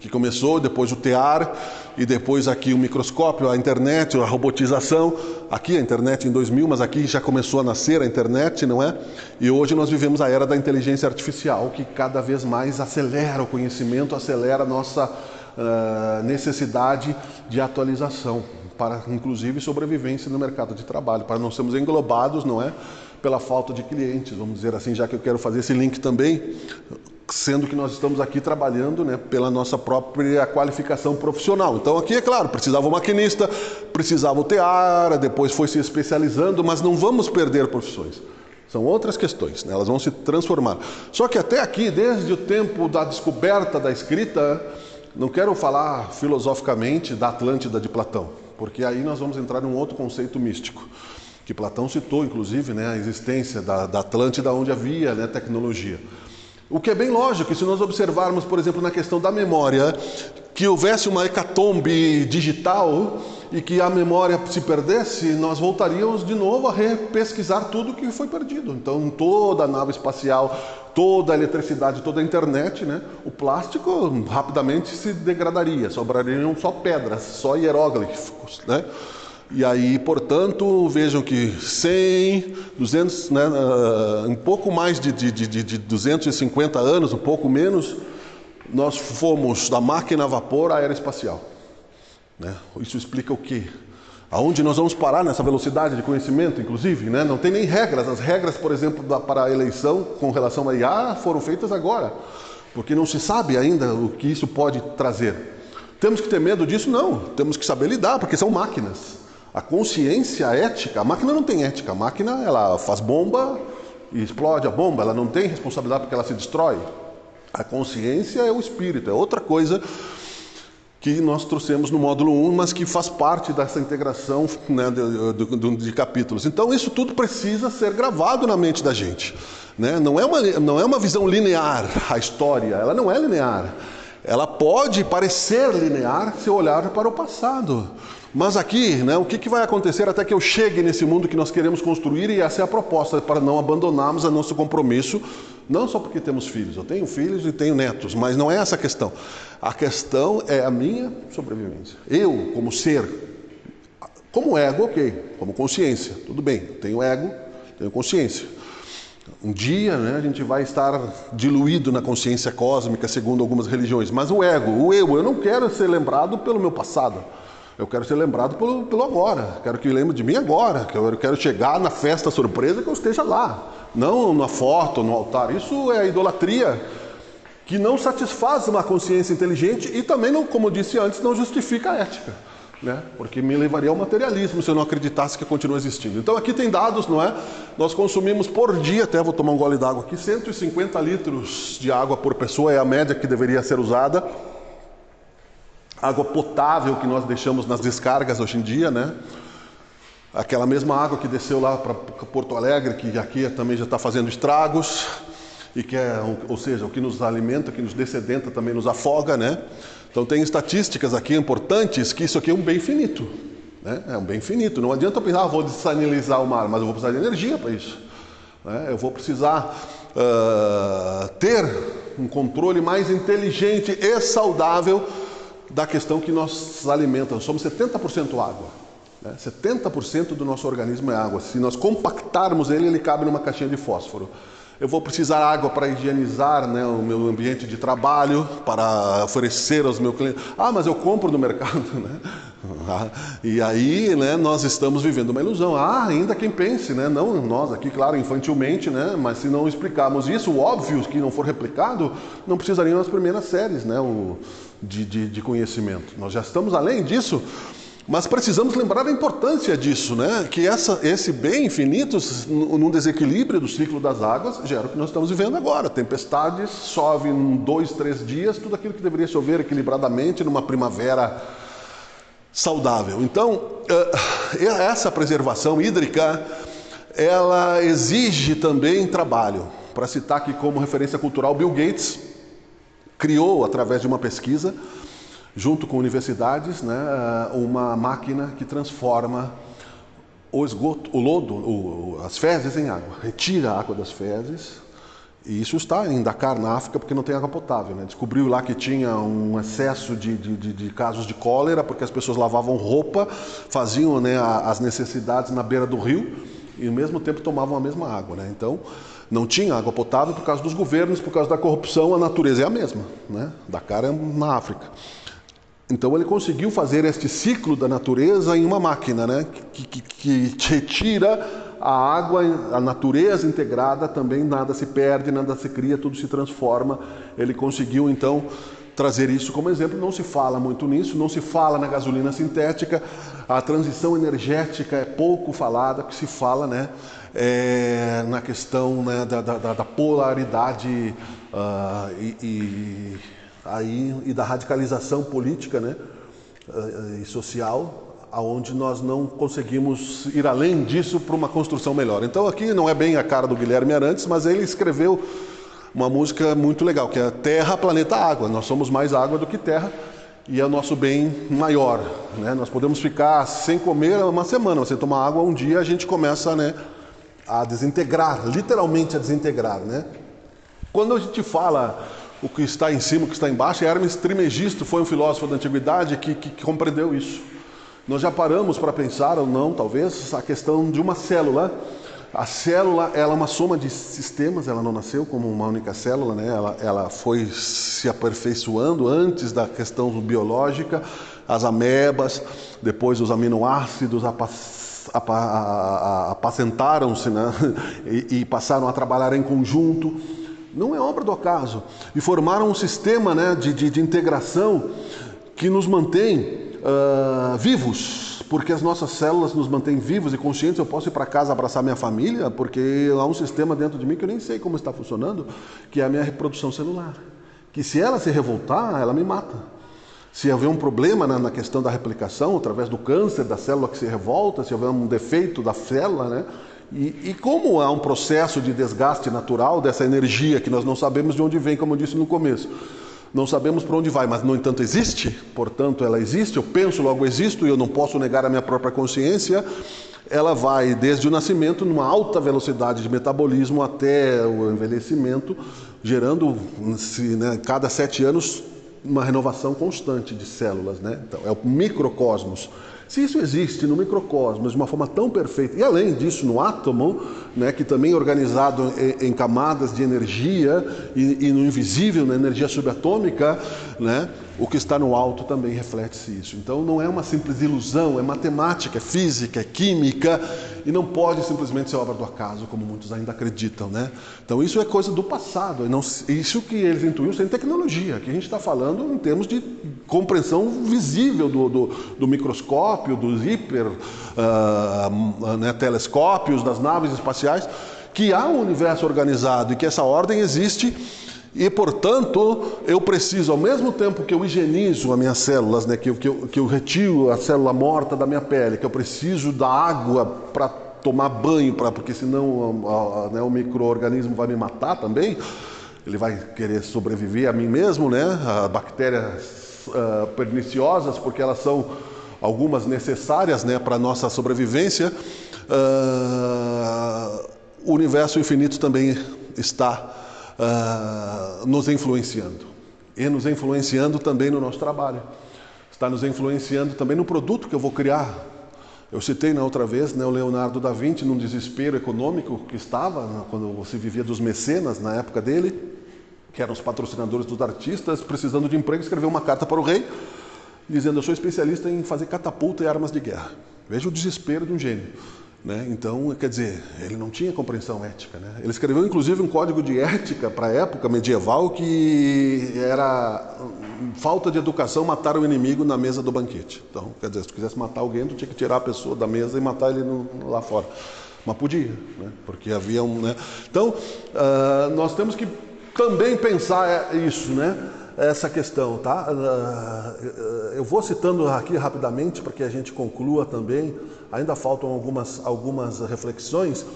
que começou, depois o tear, e depois aqui o microscópio, a internet, a robotização. Aqui a internet em 2000, mas aqui já começou a nascer a internet, não é? E hoje nós vivemos a era da inteligência artificial, que cada vez mais acelera o conhecimento, acelera a nossa necessidade de atualização, para inclusive sobrevivência no mercado de trabalho, para não sermos englobados, não é? Pela falta de clientes, vamos dizer assim, já que eu quero fazer esse link também, sendo que nós estamos aqui trabalhando, né, pela nossa própria qualificação profissional. Então aqui, é claro, precisava o maquinista, precisava o tear, depois foi se especializando, mas não vamos perder profissões. São outras questões, né? Elas vão se transformar. Só que até aqui, desde o tempo da descoberta da escrita, não quero falar filosoficamente da Atlântida de Platão, porque aí nós vamos entrar num outro conceito místico, que Platão citou, inclusive, né, a existência da Atlântida, onde havia, né, tecnologia. O que é bem lógico, se nós observarmos, por exemplo, na questão da memória, que houvesse uma hecatombe digital e que a memória se perdesse, nós voltaríamos de novo a repesquisar tudo que foi perdido. Então, toda a nave espacial, toda a eletricidade, toda a internet, né, o plástico rapidamente se degradaria, sobrariam só pedras, só hieróglifos, né? E aí, portanto, vejam que 100, 200, né, um pouco mais de 250 anos, um pouco menos, nós fomos da máquina a vapor à era espacial. Né? Isso explica o quê? Aonde nós vamos parar nessa velocidade de conhecimento, inclusive, né? Não tem nem regras. As regras, por exemplo, para a eleição com relação à IA foram feitas agora, porque não se sabe ainda o que isso pode trazer. Temos que ter medo disso? Não. Temos que saber lidar, porque são máquinas. A consciência ética, a máquina não tem ética. A máquina, ela faz bomba e explode a bomba. Ela não tem responsabilidade porque ela se destrói. A consciência é o espírito, é outra coisa que nós trouxemos no módulo 1, mas que faz parte dessa integração, né, de capítulos. Então isso tudo precisa ser gravado na mente da gente. Né? Não é uma visão linear a história, ela não é linear. Ela pode parecer linear se olhar para o passado. Mas aqui, né, o que vai acontecer até que eu chegue nesse mundo que nós queremos construir, e essa é a proposta, para não abandonarmos o nosso compromisso, não só porque temos filhos, eu tenho filhos e tenho netos, mas não é essa a questão. A questão é a minha sobrevivência. Eu, como ser, como ego, ok, como consciência, tudo bem, tenho ego, tenho consciência. Um dia, né, a gente vai estar diluído na consciência cósmica, segundo algumas religiões, mas o ego, o eu não quero ser lembrado pelo meu passado. Eu quero ser lembrado pelo agora. Quero que lembre de mim agora. Eu quero chegar na festa surpresa que eu esteja lá. Não na foto, no altar. Isso é idolatria que não satisfaz uma consciência inteligente e também, não, como eu disse antes, não justifica a ética. Né? Porque me levaria ao materialismo se eu não acreditasse que continua existindo. Então aqui tem dados, não é? Nós consumimos por dia, até vou tomar um gole d'água aqui, 150 litros de água por pessoa é a média que deveria ser usada. Água potável que nós deixamos nas descargas hoje em dia, né? Aquela mesma água que desceu lá para Porto Alegre, que aqui também já está fazendo estragos, e que é, ou seja, o que nos alimenta, o que nos dessedenta também nos afoga, né? Então tem estatísticas aqui importantes que isso aqui é um bem finito, né? É um bem finito. Não adianta eu pensar, vou dessalinizar o mar, mas eu vou precisar de energia para isso. Né? Eu vou precisar ter um controle mais inteligente e saudável da questão que nos alimenta. Nós somos 70% água. Né? 70% do nosso organismo é água. Se nós compactarmos ele, ele cabe numa caixinha de fósforo. Eu vou precisar de água para higienizar, né, o meu ambiente de trabalho, para oferecer aos meus clientes. Ah, mas eu compro no mercado. Né? E aí, né, nós estamos vivendo uma ilusão. Ah, ainda quem pense, né? Não nós aqui, claro, infantilmente, né? Mas se não explicarmos isso, o óbvio que não for replicado, não precisariam as primeiras séries, né? De conhecimento. Nós já estamos além disso, mas precisamos lembrar a importância disso, né? Que esse bem infinito, num desequilíbrio do ciclo das águas, gera o que nós estamos vivendo agora. Tempestades, chove em 2, 3 dias, tudo aquilo que deveria chover equilibradamente numa primavera saudável. Então, essa preservação hídrica, ela exige também trabalho. Para citar aqui como referência cultural, Bill Gates criou, através de uma pesquisa, junto com universidades, né, uma máquina que transforma o esgoto, o lodo, as fezes em água. Retira a água das fezes, e isso está em Dakar, na África, porque não tem água potável. Né? Descobriu lá que tinha um excesso de casos de cólera, porque as pessoas lavavam roupa, faziam, né, as necessidades na beira do rio, e ao mesmo tempo tomavam a mesma água. Né? Então, não tinha água potável por causa dos governos, por causa da corrupção, a natureza é a mesma. Né? Dakar é na África. Então ele conseguiu fazer este ciclo da natureza em uma máquina, né? que retira a água, a natureza integrada, também nada se perde, nada se cria, tudo se transforma. Ele conseguiu então trazer isso como exemplo. Não se fala muito nisso, não se fala na gasolina sintética, a transição energética é pouco falada, que se fala, né? Na questão, né, da polaridade e da radicalização política, né, e social, aonde nós não conseguimos ir além disso para uma construção melhor. Então aqui não é bem a cara do Guilherme Arantes, mas ele escreveu uma música muito legal, que é Terra, Planeta, Água. Nós somos mais água do que terra e é o nosso bem maior. Né? Nós podemos ficar sem comer uma semana, sem tomar água um dia, a gente começa, né, a desintegrar, literalmente a desintegrar. Né? Quando a gente fala o que está em cima, o que está embaixo, Hermes Trismegisto foi um filósofo da antiguidade que compreendeu isso. Nós já paramos para pensar, ou não, talvez, a questão de uma célula. A célula, ela é uma soma de sistemas, ela não nasceu como uma única célula, né? Ela foi se aperfeiçoando antes da questão biológica, as amebas, depois os aminoácidos apacentaram-se, né? e passaram a trabalhar em conjunto. Não é obra do acaso. E formaram um sistema, né, de integração que nos mantém vivos, porque as nossas células nos mantêm vivos e conscientes. Eu posso ir para casa abraçar minha família, porque há um sistema dentro de mim que eu nem sei como está funcionando, que é a minha reprodução celular. Que se ela se revoltar, ela me mata. Se houver um problema na questão da replicação, através do câncer da célula que se revolta, se houver um defeito da célula, né? E como há um processo de desgaste natural dessa energia que nós não sabemos de onde vem, como eu disse no começo. Não sabemos para onde vai, mas no entanto existe, portanto ela existe, eu penso, logo existo, e eu não posso negar a minha própria consciência. Ela vai desde o nascimento, numa alta velocidade de metabolismo, até o envelhecimento, gerando, né, cada 7 anos, uma renovação constante de células, né? Então, é o microcosmos. Se isso existe no microcosmos de uma forma tão perfeita, e além disso no átomo, né, que também é organizado em camadas de energia e no invisível, na energia subatômica, né, o que está no alto também reflete-se isso. Então não é uma simples ilusão, é matemática, é física, é química, e não pode simplesmente ser obra do acaso, como muitos ainda acreditam, né? Então isso é coisa do passado, isso que eles intuíram sem tecnologia, que a gente está falando em termos de compreensão visível do microscópio, dos né, telescópios, das naves espaciais, que há um universo organizado e que essa ordem existe. E, portanto, eu preciso, ao mesmo tempo que eu higienizo as minhas células, né, que eu retiro a célula morta da minha pele, que eu preciso da água para tomar banho, porque senão né, o micro-organismo vai me matar também, ele vai querer sobreviver a mim mesmo, né, a bactérias perniciosas, porque elas são algumas necessárias, né, para a nossa sobrevivência. O universo infinito também está nos influenciando, e nos influenciando também no nosso trabalho, está nos influenciando também no produto que eu vou criar. Eu citei na outra vez, né, o Leonardo da Vinci, num desespero econômico que estava, né, quando se vivia dos mecenas na época dele, que eram os patrocinadores dos artistas, precisando de emprego, escreveu uma carta para o rei, dizendo: eu sou especialista em fazer catapulta e armas de guerra. Veja o desespero de um gênio. Né? Então, quer dizer, ele não tinha compreensão ética, né? Ele escreveu inclusive um código de ética para a época medieval, que era falta de educação matar o inimigo na mesa do banquete. Então, quer dizer, se tu quisesse matar alguém, tu tinha que tirar a pessoa da mesa e matar ele lá fora. Mas podia, né? Porque havia um... Né? Então, nós temos que também pensar isso, né? Essa questão, tá? Eu vou citando aqui rapidamente para que a gente conclua também. Ainda faltam algumas reflexões,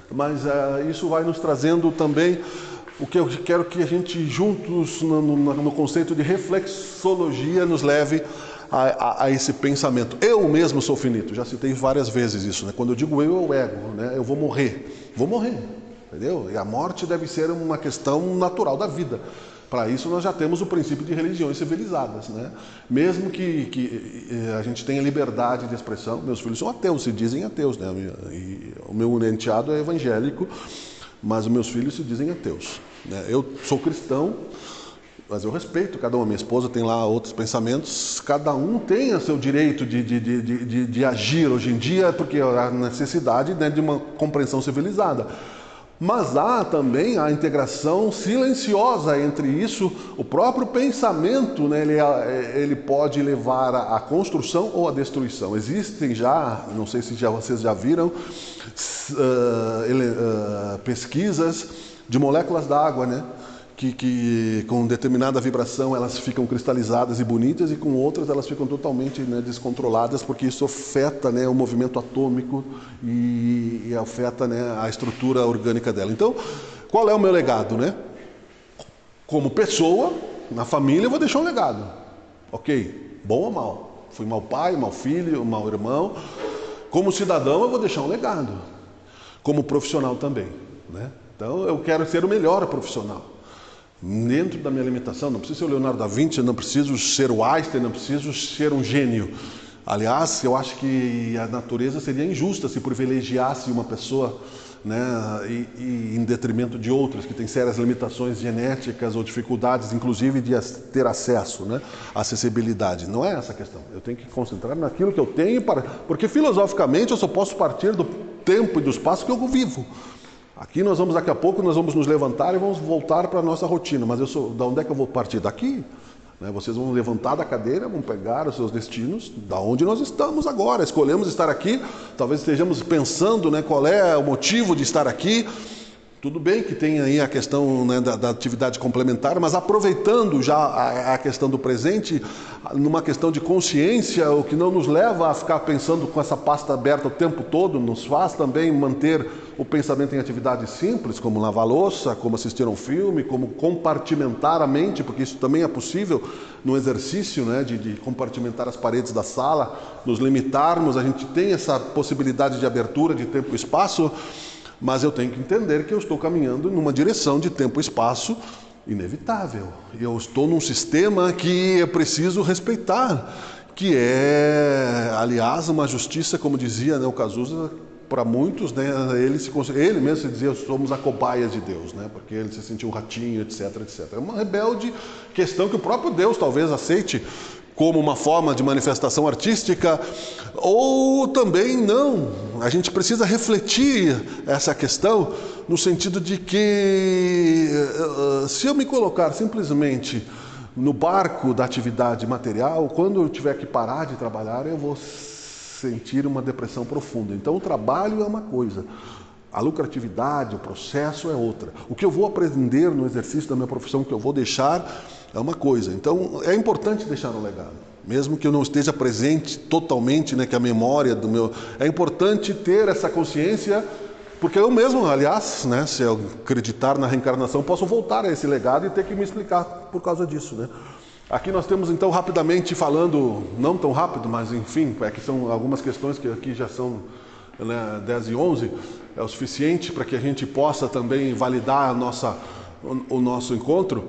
mas isso vai nos trazendo também o que eu quero que a gente juntos no conceito de reflexologia nos leve a esse pensamento. Eu mesmo sou finito, já citei várias vezes isso, né? Quando eu digo eu, é o ego, né? Eu vou morrer, entendeu? E a morte deve ser uma questão natural da vida. Para isso nós já temos o princípio de religiões civilizadas, né? Mesmo que a gente tenha liberdade de expressão, meus filhos são ateus, se dizem ateus, né? E o meu enteado é evangélico, mas os meus filhos se dizem ateus, né? Eu sou cristão, mas eu respeito cada um. Minha esposa tem lá outros pensamentos, cada um tem o seu direito de agir hoje em dia, porque há necessidade, né, de uma compreensão civilizada. Mas há também a integração silenciosa entre isso. O próprio pensamento, né, ele pode levar à construção ou à destruição. Existem já, não sei se vocês já viram, pesquisas de moléculas d'água, né, que com determinada vibração elas ficam cristalizadas e bonitas, e com outras elas ficam totalmente, né, descontroladas, porque isso afeta, né, o movimento atômico e afeta, né, a estrutura orgânica dela. Então, qual é o meu legado, né? Como pessoa, na família, eu vou deixar um legado. Ok, bom ou mal? Fui mau pai, mau filho, mau irmão. Como cidadão, eu vou deixar um legado. Como profissional também, né? Então, eu quero ser o melhor profissional. Dentro da minha limitação, não preciso ser o Leonardo da Vinci, não preciso ser o Einstein, não preciso ser um gênio, Aliás, eu acho que a natureza seria injusta se privilegiasse uma pessoa, né, e em detrimento de outras que têm sérias limitações genéticas ou dificuldades, inclusive de ter acesso, né, acessibilidade. Não é essa a questão. Eu tenho que concentrar naquilo que eu tenho, porque filosoficamente eu só posso partir do tempo e do espaço que eu vivo. Aqui daqui a pouco nós vamos nos levantar e vamos voltar para a nossa rotina. Mas da onde é que eu vou partir? Daqui. Vocês vão levantar da cadeira, vão pegar os seus destinos, da onde nós estamos agora. Escolhemos estar aqui, talvez estejamos pensando, né, qual é o motivo de estar aqui. Tudo bem que tem aí a questão, né, da atividade complementar, mas aproveitando já a questão do presente, numa questão de consciência, o que não nos leva a ficar pensando com essa pasta aberta o tempo todo, nos faz também manter o pensamento em atividades simples, como lavar louça, como assistir a um filme, como compartimentar a mente, porque isso também é possível no exercício, né, de compartimentar as paredes da sala, nos limitarmos, a gente tem essa possibilidade de abertura de tempo e espaço, mas eu tenho que entender que eu estou caminhando numa direção de tempo e espaço inevitável. Eu estou num sistema que é preciso respeitar, que é, aliás, uma justiça, como dizia, né, o Cazuza, para muitos, né, ele mesmo se dizia, somos a cobaia de Deus, né, porque ele se sentiu um ratinho, etc, etc. É uma rebelde questão que o próprio Deus talvez aceite como uma forma de manifestação artística, ou também não. A gente precisa refletir essa questão no sentido de que se eu me colocar simplesmente no barco da atividade material, quando eu tiver que parar de trabalhar, eu vou sentir uma depressão profunda. Então o trabalho é uma coisa, a lucratividade, o processo é outra. O que eu vou aprender no exercício da minha profissão, que eu vou deixar, é uma coisa. Então é importante deixar um legado, mesmo que eu não esteja presente totalmente, né, que a memória do meu... É importante ter essa consciência, porque eu mesmo, aliás, né, se eu acreditar na reencarnação, posso voltar a esse legado e ter que me explicar por causa disso, né? Aqui nós temos, então, rapidamente falando, não tão rápido, mas enfim, é que são algumas questões que aqui já são, né, 10 e 11, é o suficiente para que a gente possa também validar o nosso encontro,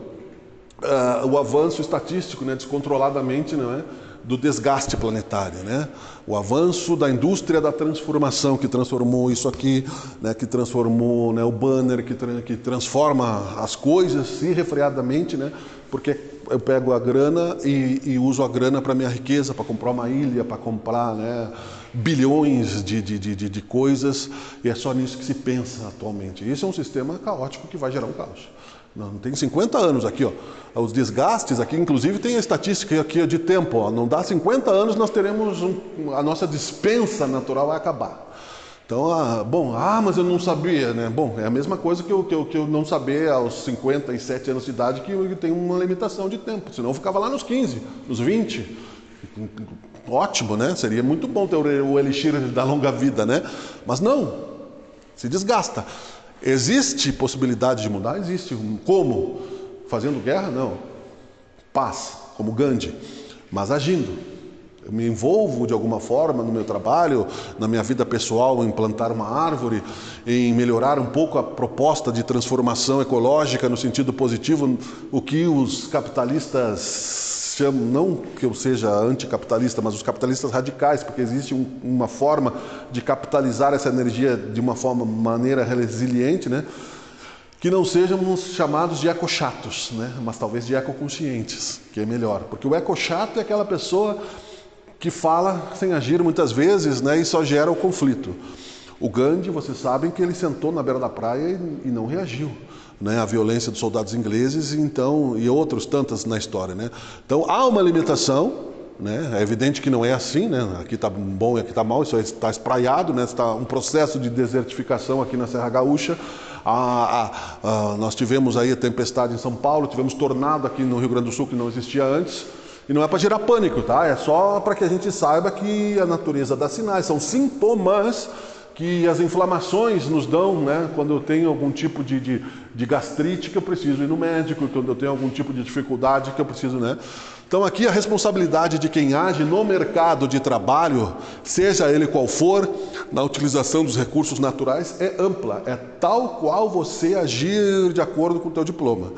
o avanço estatístico, né, descontroladamente, não é, do desgaste planetário, né? O avanço da indústria da transformação, que transformou isso aqui, né, que transformou, né, o banner, que transforma as coisas irrefreadamente, né? Porque eu pego a grana e uso a grana para minha riqueza, para comprar uma ilha, para comprar, né, bilhões de coisas, e é só nisso que se pensa atualmente. Isso é um sistema caótico que vai gerar um caos. Não tem 50 anos aqui, ó. Os desgastes aqui, inclusive tem a estatística aqui de tempo, ó. Não dá 50 anos, nós teremos a nossa dispensa natural vai acabar. Então, mas eu não sabia, né? Bom, é a mesma coisa que eu não saber aos 57 anos de idade que tem uma limitação de tempo, senão eu ficava lá nos 15, nos 20. Ótimo, né? Seria muito bom ter o elixir da longa vida, né? Mas não, se desgasta. Existe possibilidade de mudar? Existe. Como? Fazendo guerra? Não. Paz, como Gandhi, mas agindo. Eu me envolvo de alguma forma no meu trabalho, na minha vida pessoal, em plantar uma árvore, em melhorar um pouco a proposta de transformação ecológica no sentido positivo, o que os capitalistas chamam, não que eu seja anticapitalista, mas os capitalistas radicais, porque existe uma forma de capitalizar essa energia de uma maneira resiliente, né? Que não sejamos chamados de ecochatos, né? Mas talvez de ecoconscientes, que é melhor. Porque o ecochato é aquela pessoa que fala sem agir muitas vezes, né, e só gera o conflito. O Gandhi, vocês sabem que ele sentou na beira da praia e não reagiu, né, à violência dos soldados ingleses, então, e outros tantas na história, né? Então há uma limitação, né? É evidente que não é assim, né? Aqui está bom e aqui está mal, isso está espraiado, né? Está um processo de desertificação aqui na Serra Gaúcha. Nós tivemos aí a tempestade em São Paulo, tivemos tornado aqui no Rio Grande do Sul que não existia antes. E não é para gerar pânico, tá? É só para que a gente saiba que a natureza dá sinais, são sintomas que as inflamações nos dão, né? Quando eu tenho algum tipo de gastrite que eu preciso ir no médico, quando eu tenho algum tipo de dificuldade que eu preciso, né? Então aqui a responsabilidade de quem age no mercado de trabalho, seja ele qual for, na utilização dos recursos naturais, é ampla, é tal qual você agir de acordo com o teu diploma.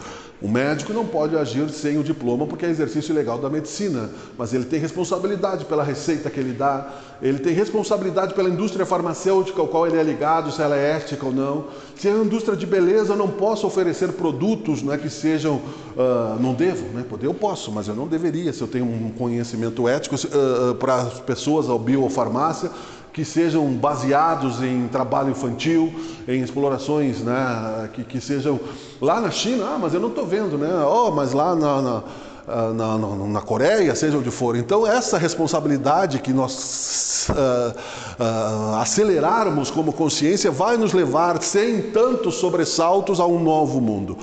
O médico não pode agir sem o diploma porque é exercício ilegal da medicina, mas ele tem responsabilidade pela receita que ele dá, ele tem responsabilidade pela indústria farmacêutica ao qual ele é ligado, se ela é ética ou não. Se é uma indústria de beleza, eu não posso oferecer produtos, né, que sejam, não devo, né? Poder eu posso, mas eu não deveria, se eu tenho um conhecimento ético para as pessoas, ao biofarmácia, que sejam baseados em trabalho infantil, em explorações, né, que sejam lá na China, mas eu não estou vendo, né? Mas lá na Coreia, seja onde for. Então, essa responsabilidade que nós acelerarmos como consciência vai nos levar, sem tantos sobressaltos, a um novo mundo.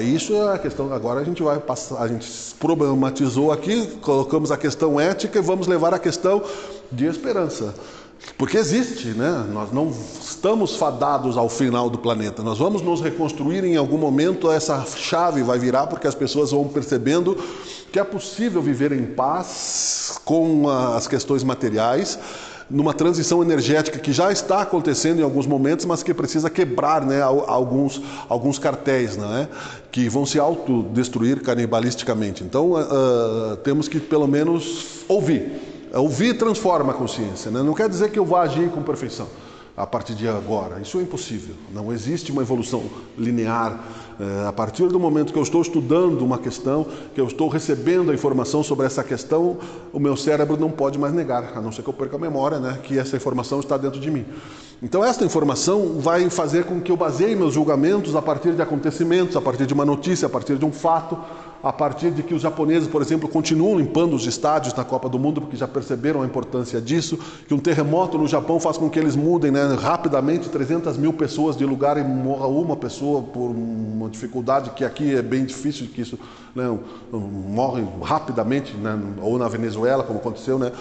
Isso é a questão. Agora a gente vai passar, a gente problematizou aqui, colocamos a questão ética e vamos levar a questão de esperança. Porque existe, né? Nós não estamos fadados ao final do planeta. Nós vamos nos reconstruir em algum momento, essa chave vai virar porque as pessoas vão percebendo que é possível viver em paz com as questões materiais, numa transição energética que já está acontecendo em alguns momentos, mas que precisa quebrar, né, alguns cartéis, né, que vão se autodestruir canibalisticamente. Então, temos que pelo menos ouvir. Ouvir transforma a consciência, né? Não quer dizer que eu vá agir com perfeição a partir de agora. Isso é impossível. Não existe uma evolução linear. A partir do momento que eu estou estudando uma questão, que eu estou recebendo a informação sobre essa questão, o meu cérebro não pode mais negar, a não ser que eu perca a memória, né, que essa informação está dentro de mim. Então, esta informação vai fazer com que eu baseie meus julgamentos a partir de acontecimentos, a partir de uma notícia, a partir de um fato, a partir de que os japoneses, por exemplo, continuam limpando os estádios na Copa do Mundo, porque já perceberam a importância disso, que um terremoto no Japão faz com que eles mudem, né, rapidamente 300 mil pessoas de lugar e morra uma pessoa por uma dificuldade que aqui é bem difícil, que isso, né, morrem rapidamente, né, ou na Venezuela, como aconteceu, né,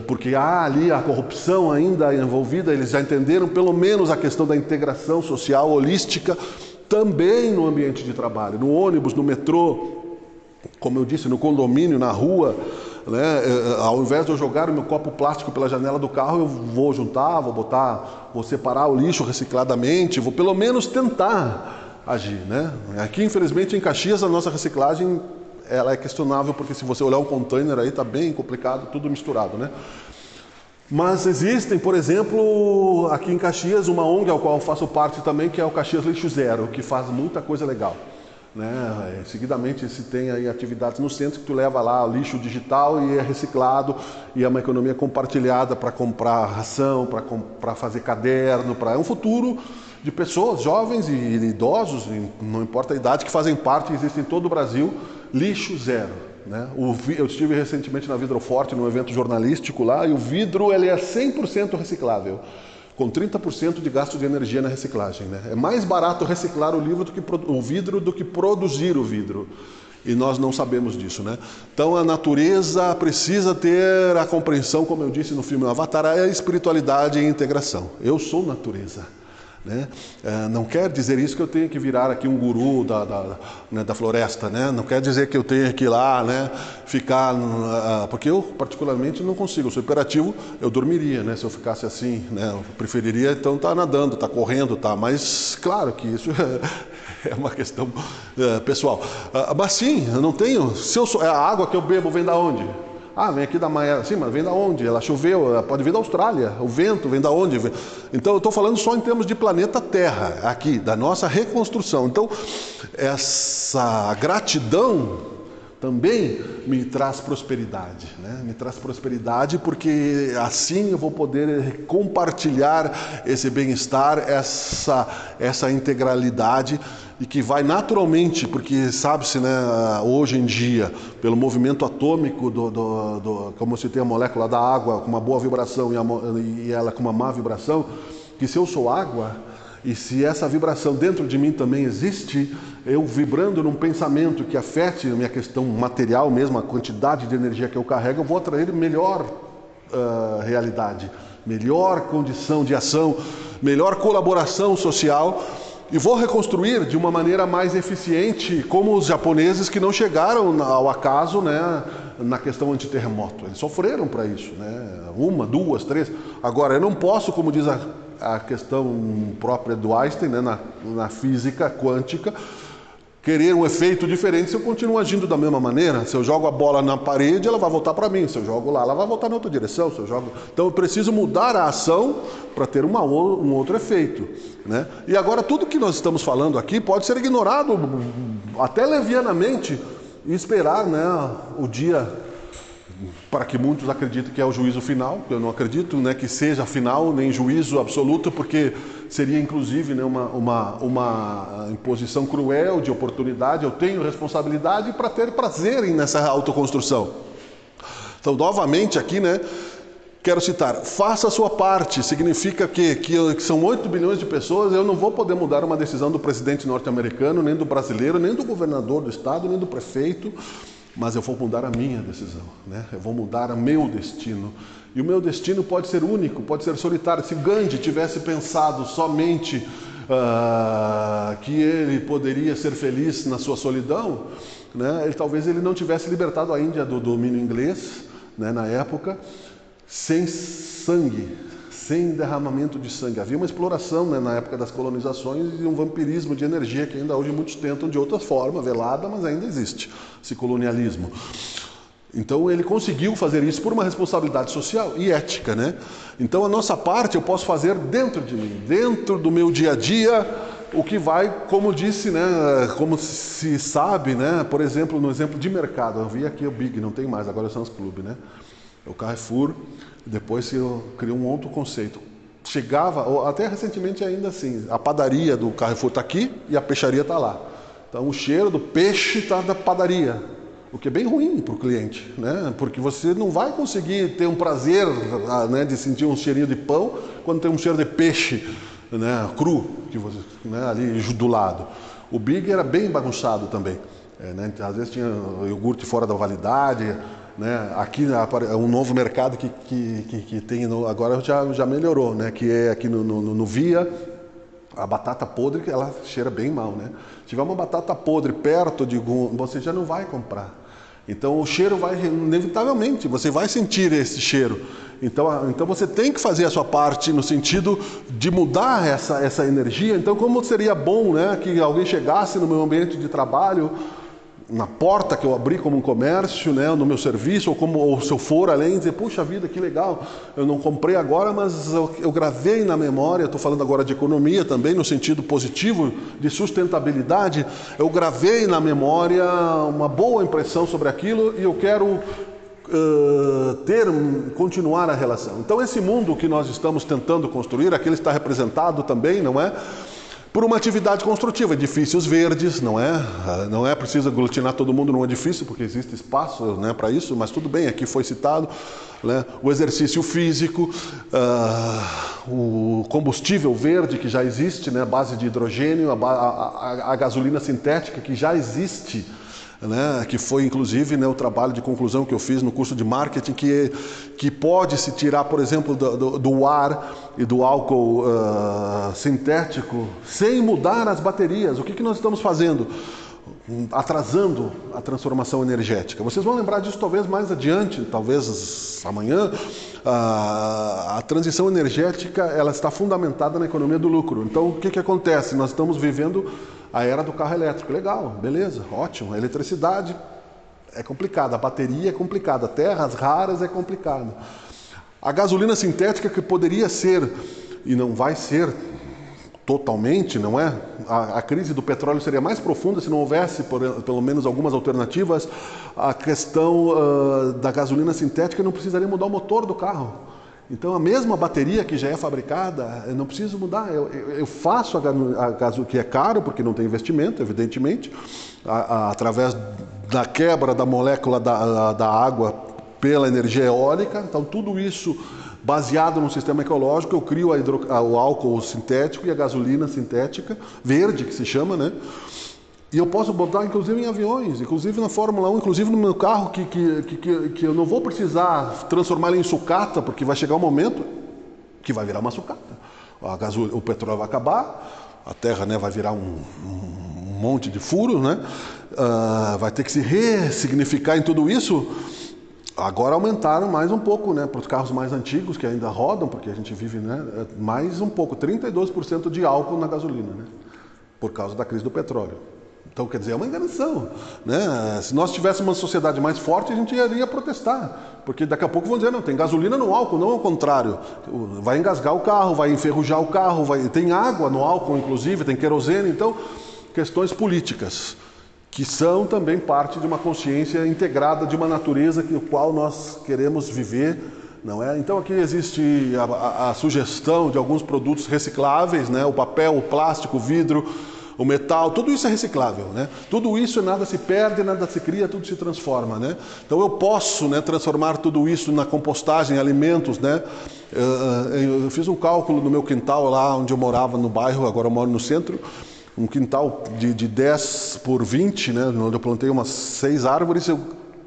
porque há ali a corrupção ainda envolvida. Eles já entenderam pelo menos a questão da integração social holística também no ambiente de trabalho, no ônibus, no metrô, como eu disse, no condomínio, na rua, né? Ao invés de eu jogar o meu copo plástico pela janela do carro, eu vou juntar, vou separar o lixo recicladamente, vou pelo menos tentar agir, né? Aqui, infelizmente, em Caxias, a nossa reciclagem ela é questionável, porque se você olhar um container aí, está bem complicado, tudo misturado, né? Mas existem, por exemplo, aqui em Caxias, uma ONG ao qual eu faço parte também, que é o Caxias Lixo Zero, que faz muita coisa legal, né? Seguidamente se tem aí atividades no centro que tu leva lá lixo digital e é reciclado, e é uma economia compartilhada para comprar ração, para fazer caderno, é um futuro de pessoas jovens e idosos, não importa a idade, que fazem parte, existe em todo o Brasil, lixo zero, né? Eu estive recentemente na Vidroforte, num evento jornalístico lá, e o vidro ele é 100% reciclável, com 30% de gasto de energia na reciclagem, né? É mais barato reciclar o vidro do que produzir o vidro. E nós não sabemos disso, né? Então a natureza precisa ter a compreensão, como eu disse no filme Avatar, é a espiritualidade e a integração. Eu sou natureza, né? Não quer dizer isso que eu tenho que virar aqui um guru da floresta, né? Não quer dizer que eu tenho que ir lá, né, ficar... porque eu particularmente não consigo, eu sou hiperativo, eu dormiria, né, se eu ficasse assim, né? Eu preferiria então estar nadando, estar correndo, tá? Mas claro que isso é uma questão pessoal. Mas sim, eu não tenho... a água que eu bebo vem da onde? Vem aqui da Maia. Sim, mas vem da onde? Ela choveu, ela pode vir da Austrália. O vento vem da onde? Então, eu estou falando só em termos de planeta Terra, aqui, da nossa reconstrução. Então, essa gratidão também me traz prosperidade, né? Me traz prosperidade porque assim eu vou poder compartilhar esse bem-estar, essa integralidade, e que vai naturalmente, porque sabe-se, né, hoje em dia, pelo movimento atômico, como se tem a molécula da água com uma boa vibração e ela com uma má vibração, que se eu sou água, e se essa vibração dentro de mim também existe, eu vibrando num pensamento que afete a minha questão material mesmo, a quantidade de energia que eu carrego, eu vou atrair melhor realidade, melhor condição de ação, melhor colaboração social, e vou reconstruir de uma maneira mais eficiente, como os japoneses que não chegaram ao acaso, né, na questão antiterremoto. Eles sofreram para isso, né? 1, 2, 3. Agora, eu não posso, como diz a questão própria do Einstein, né, na física quântica, querer um efeito diferente se eu continuo agindo da mesma maneira. Se eu jogo a bola na parede, ela vai voltar para mim. Se eu jogo lá, ela vai voltar na outra direção. Se eu jogo... Então eu preciso mudar a ação para ter um outro efeito, né? E agora tudo que nós estamos falando aqui pode ser ignorado até levianamente e esperar, né, o dia, para que muitos acreditem que é o juízo final. Eu não acredito, né, que seja final, nem juízo absoluto, porque seria inclusive, né, uma imposição cruel de oportunidade. Eu tenho responsabilidade para ter prazer nessa autoconstrução. Então, novamente aqui, né, quero citar, faça a sua parte. Significa que são 8 bilhões de pessoas. Eu não vou poder mudar uma decisão do presidente norte-americano, nem do brasileiro, nem do governador do estado, nem do prefeito, mas eu vou mudar a minha decisão, né? Eu vou mudar o meu destino. E o meu destino pode ser único, pode ser solitário. Se Gandhi tivesse pensado somente que ele poderia ser feliz na sua solidão, né, talvez ele não tivesse libertado a Índia do domínio inglês, né, na época, sem sangue, sem derramamento de sangue. Havia uma exploração, né, na época das colonizações, e um vampirismo de energia que ainda hoje muitos tentam de outra forma, velada, mas ainda existe esse colonialismo. Então ele conseguiu fazer isso por uma responsabilidade social e ética, né? Então a nossa parte eu posso fazer dentro de mim, dentro do meu dia a dia, o que vai, como disse, né, como se sabe, né, por exemplo, no exemplo de mercado, eu vi aqui o Big, não tem mais, agora são os clubes, né? O Carrefour, depois eu criou um outro conceito. Chegava, até recentemente ainda assim, a padaria do Carrefour está aqui e a peixaria está lá. Então o cheiro do peixe está da padaria, o que é bem ruim para o cliente, né? Porque você não vai conseguir ter um prazer, né, de sentir um cheirinho de pão quando tem um cheiro de peixe, né, cru, que você, né, ali do lado. O Big era bem bagunçado também, né? Às vezes tinha iogurte fora da validade, né? Aqui é um novo mercado que tem, agora já melhorou, né? Que é aqui no Via, a batata podre, que ela cheira bem mal, né? Se tiver uma batata podre perto de algum, você já não vai comprar. Então o cheiro vai, inevitavelmente, você vai sentir esse cheiro. Então você tem que fazer a sua parte no sentido de mudar essa energia. Então como seria bom, né, que alguém chegasse no meu ambiente de trabalho, na porta que eu abri como um comércio, né, no meu serviço, ou se eu for além, dizer, puxa vida, que legal, eu não comprei agora, mas eu gravei na memória, estou falando agora de economia também, no sentido positivo, de sustentabilidade, eu gravei na memória uma boa impressão sobre aquilo e eu quero continuar a relação. Então esse mundo que nós estamos tentando construir, aquele está representado também, não é? Por uma atividade construtiva, edifícios verdes, não é preciso aglutinar todo mundo num edifício, porque existe espaço, né, para isso, mas tudo bem, aqui foi citado, né, o exercício físico, o combustível verde que já existe, né, a base de hidrogênio, a gasolina sintética que já existe, né, que foi inclusive, né, o trabalho de conclusão que eu fiz no curso de marketing, que pode se tirar, por exemplo, do ar e do álcool sintético sem mudar as baterias. O que nós estamos fazendo? Atrasando a transformação energética. Vocês vão lembrar disso talvez mais adiante, talvez amanhã. A transição energética, ela está fundamentada na economia do lucro. Então o que acontece? Nós estamos vivendo a era do carro elétrico. Legal, beleza, ótimo. A eletricidade é complicada, a bateria é complicada, terras raras é complicado. A gasolina sintética, que poderia ser, e não vai ser totalmente, não é? A crise do petróleo seria mais profunda se não houvesse, pelo menos, algumas alternativas. A questão da gasolina sintética, não precisaria mudar o motor do carro. Então, a mesma bateria que já é fabricada, eu não preciso mudar. Eu faço a gasolina, que é caro, porque não tem investimento, evidentemente, através da quebra da molécula da água pela energia eólica. Então, tudo isso baseado num sistema ecológico, eu crio o álcool sintético e a gasolina sintética, verde que se chama, né? E eu posso botar inclusive em aviões, inclusive na Fórmula 1, inclusive no meu carro, que eu não vou precisar transformar ele em sucata, porque vai chegar um momento que vai virar uma sucata. O petróleo vai acabar, a terra, né, vai virar um monte de furos, né? Vai ter que se ressignificar em tudo isso. Agora aumentaram mais um pouco, né, para os carros mais antigos, que ainda rodam, porque a gente vive, né, mais um pouco, 32% de álcool na gasolina, né, por causa da crise do petróleo. Então, quer dizer, é uma enganação, né? Se nós tivéssemos uma sociedade mais forte, a gente iria protestar, porque daqui a pouco vão dizer, não, tem gasolina no álcool, não ao contrário. Vai engasgar o carro, vai enferrujar o carro, tem água no álcool, inclusive, tem querosene. Então, questões políticas, que são também parte de uma consciência integrada de uma natureza no qual nós queremos viver, não é? Então aqui existe a sugestão de alguns produtos recicláveis, né? O papel, o plástico, o vidro, o metal, tudo isso é reciclável, né? Tudo isso nada se perde, nada se cria, tudo se transforma, né? Então eu posso, né, transformar tudo isso na compostagem, alimentos, né? Eu fiz um cálculo no meu quintal lá onde eu morava no bairro, agora eu moro no centro, um quintal de 10 por 20, né? Onde eu plantei umas 6 árvores,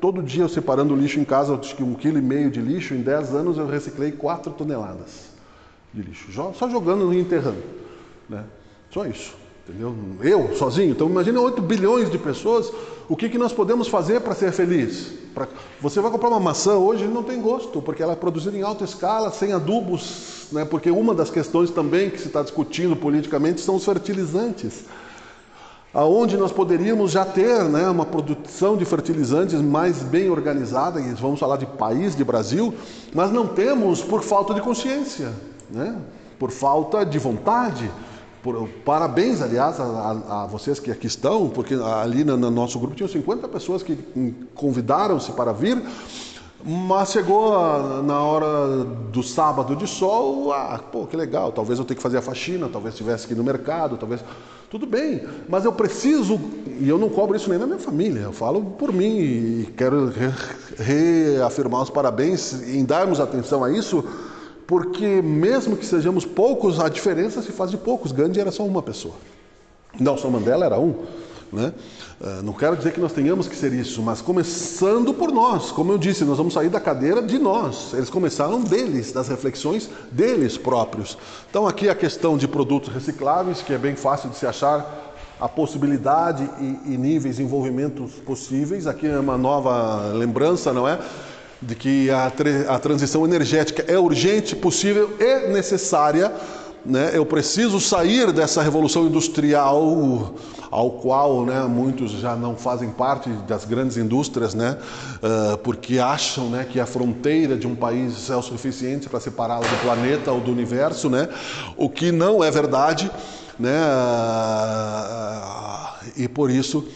todo dia eu separando o lixo em casa, acho que 1,5 kg de lixo, em 10 anos eu reciclei 4 toneladas de lixo, só jogando e enterrando, né? Só isso. Entendeu? Eu, sozinho. Então, imagina 8 bilhões de pessoas, o que nós podemos fazer para ser feliz? Você vai comprar uma maçã hoje, não tem gosto, porque ela é produzida em alta escala, sem adubos, né? Porque uma das questões também que se está discutindo politicamente são os fertilizantes. Aonde nós poderíamos já ter, né, uma produção de fertilizantes mais bem organizada, e vamos falar de país, de Brasil, mas não temos por falta de consciência, né? Por falta de vontade. Parabéns, aliás, a vocês que aqui estão, porque ali no nosso grupo tinham 50 pessoas que convidaram-se para vir, mas chegou na hora do sábado de sol, pô, que legal, talvez eu tenha que fazer a faxina, talvez tivesse que ir no mercado, talvez... Tudo bem, mas eu preciso, e eu não cobro isso nem na minha família, eu falo por mim e quero reafirmar os parabéns em darmos atenção a isso, porque mesmo que sejamos poucos, a diferença se faz de poucos. Gandhi era só uma pessoa. Nelson Mandela era um, né? Não quero dizer que nós tenhamos que ser isso, mas começando por nós. Como eu disse, nós vamos sair da cadeira de nós. Eles começaram deles, das reflexões deles próprios. Então aqui a questão de produtos recicláveis, que é bem fácil de se achar a possibilidade e níveis de envolvimentos possíveis. Aqui é uma nova lembrança, não é? De que a transição energética é urgente, possível e necessária, né? Eu preciso sair dessa revolução industrial ao qual, né, muitos já não fazem parte das grandes indústrias, né? Porque acham, né, que a fronteira de um país é o suficiente para separá-lo do planeta ou do universo, né? O que não é verdade, né? E por isso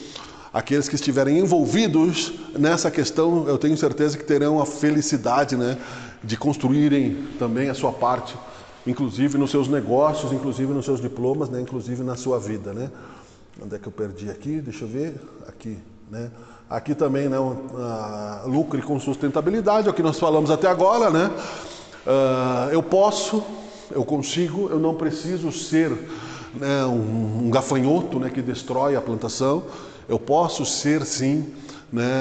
aqueles que estiverem envolvidos nessa questão, eu tenho certeza que terão a felicidade, né, de construírem também a sua parte, inclusive nos seus negócios, inclusive nos seus diplomas, né, inclusive na sua vida, né? Onde é que eu perdi aqui? Deixa eu ver. Aqui, né? Aqui também, né, lucre com sustentabilidade, é o que nós falamos até agora, né? Eu posso, eu consigo, eu não preciso ser, né, um gafanhoto, né, que destrói a plantação. Eu posso ser, sim, né,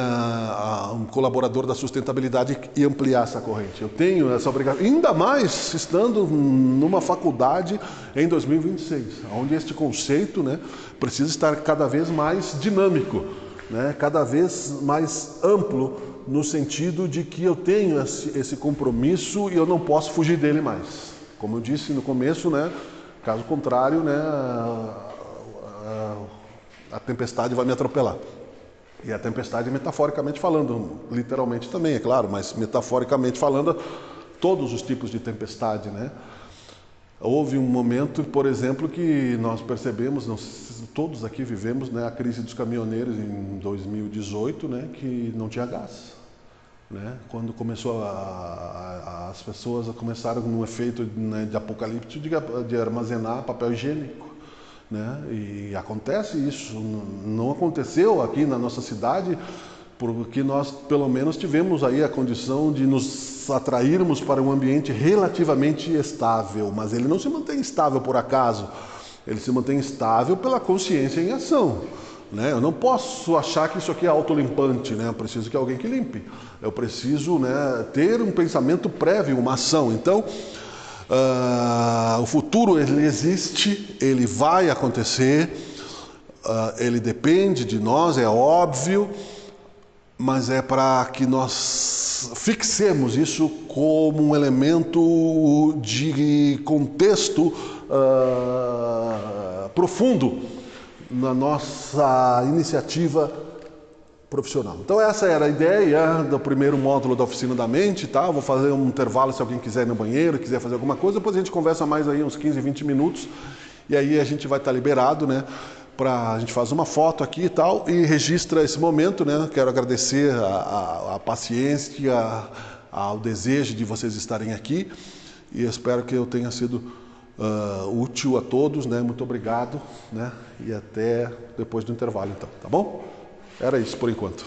um colaborador da sustentabilidade e ampliar essa corrente. Eu tenho essa obrigação, ainda mais estando numa faculdade em 2026, onde este conceito, né, precisa estar cada vez mais dinâmico, né, cada vez mais amplo, no sentido de que eu tenho esse compromisso e eu não posso fugir dele mais. Como eu disse no começo, né, caso contrário, né, a tempestade vai me atropelar. E a tempestade, metaforicamente falando, literalmente também, é claro, mas metaforicamente falando, todos os tipos de tempestade, né? Houve um momento, por exemplo, que nós percebemos, todos aqui vivemos, né, a crise dos caminhoneiros em 2018, né, que não tinha gás, né? Quando começou as pessoas começaram num efeito, né, de apocalipse de armazenar papel higiênico. Né? E acontece isso, não aconteceu aqui na nossa cidade, porque nós pelo menos tivemos aí a condição de nos atrairmos para um ambiente relativamente estável, mas ele não se mantém estável por acaso, ele se mantém estável pela consciência em ação. Né? Eu não posso achar que isso aqui é autolimpante, né? Eu preciso que alguém que limpe, eu preciso, né, ter um pensamento prévio, uma ação. Então, o futuro, ele existe, ele vai acontecer, ele depende de nós, é óbvio, mas é para que nós fixemos isso como um elemento de contexto profundo na nossa iniciativa profissional. Então essa era a ideia do primeiro módulo da Oficina da Mente, tá? Vou fazer um intervalo se alguém quiser ir no banheiro, quiser fazer alguma coisa, depois a gente conversa mais aí uns 15, 20 minutos, e aí a gente vai estar liberado, né? A gente faz uma foto aqui e tal, e registra esse momento, né? Quero agradecer a paciência, ao desejo de vocês estarem aqui, e espero que eu tenha sido útil a todos, né? Muito obrigado, né? E até depois do intervalo, então, tá bom? Era isso por enquanto.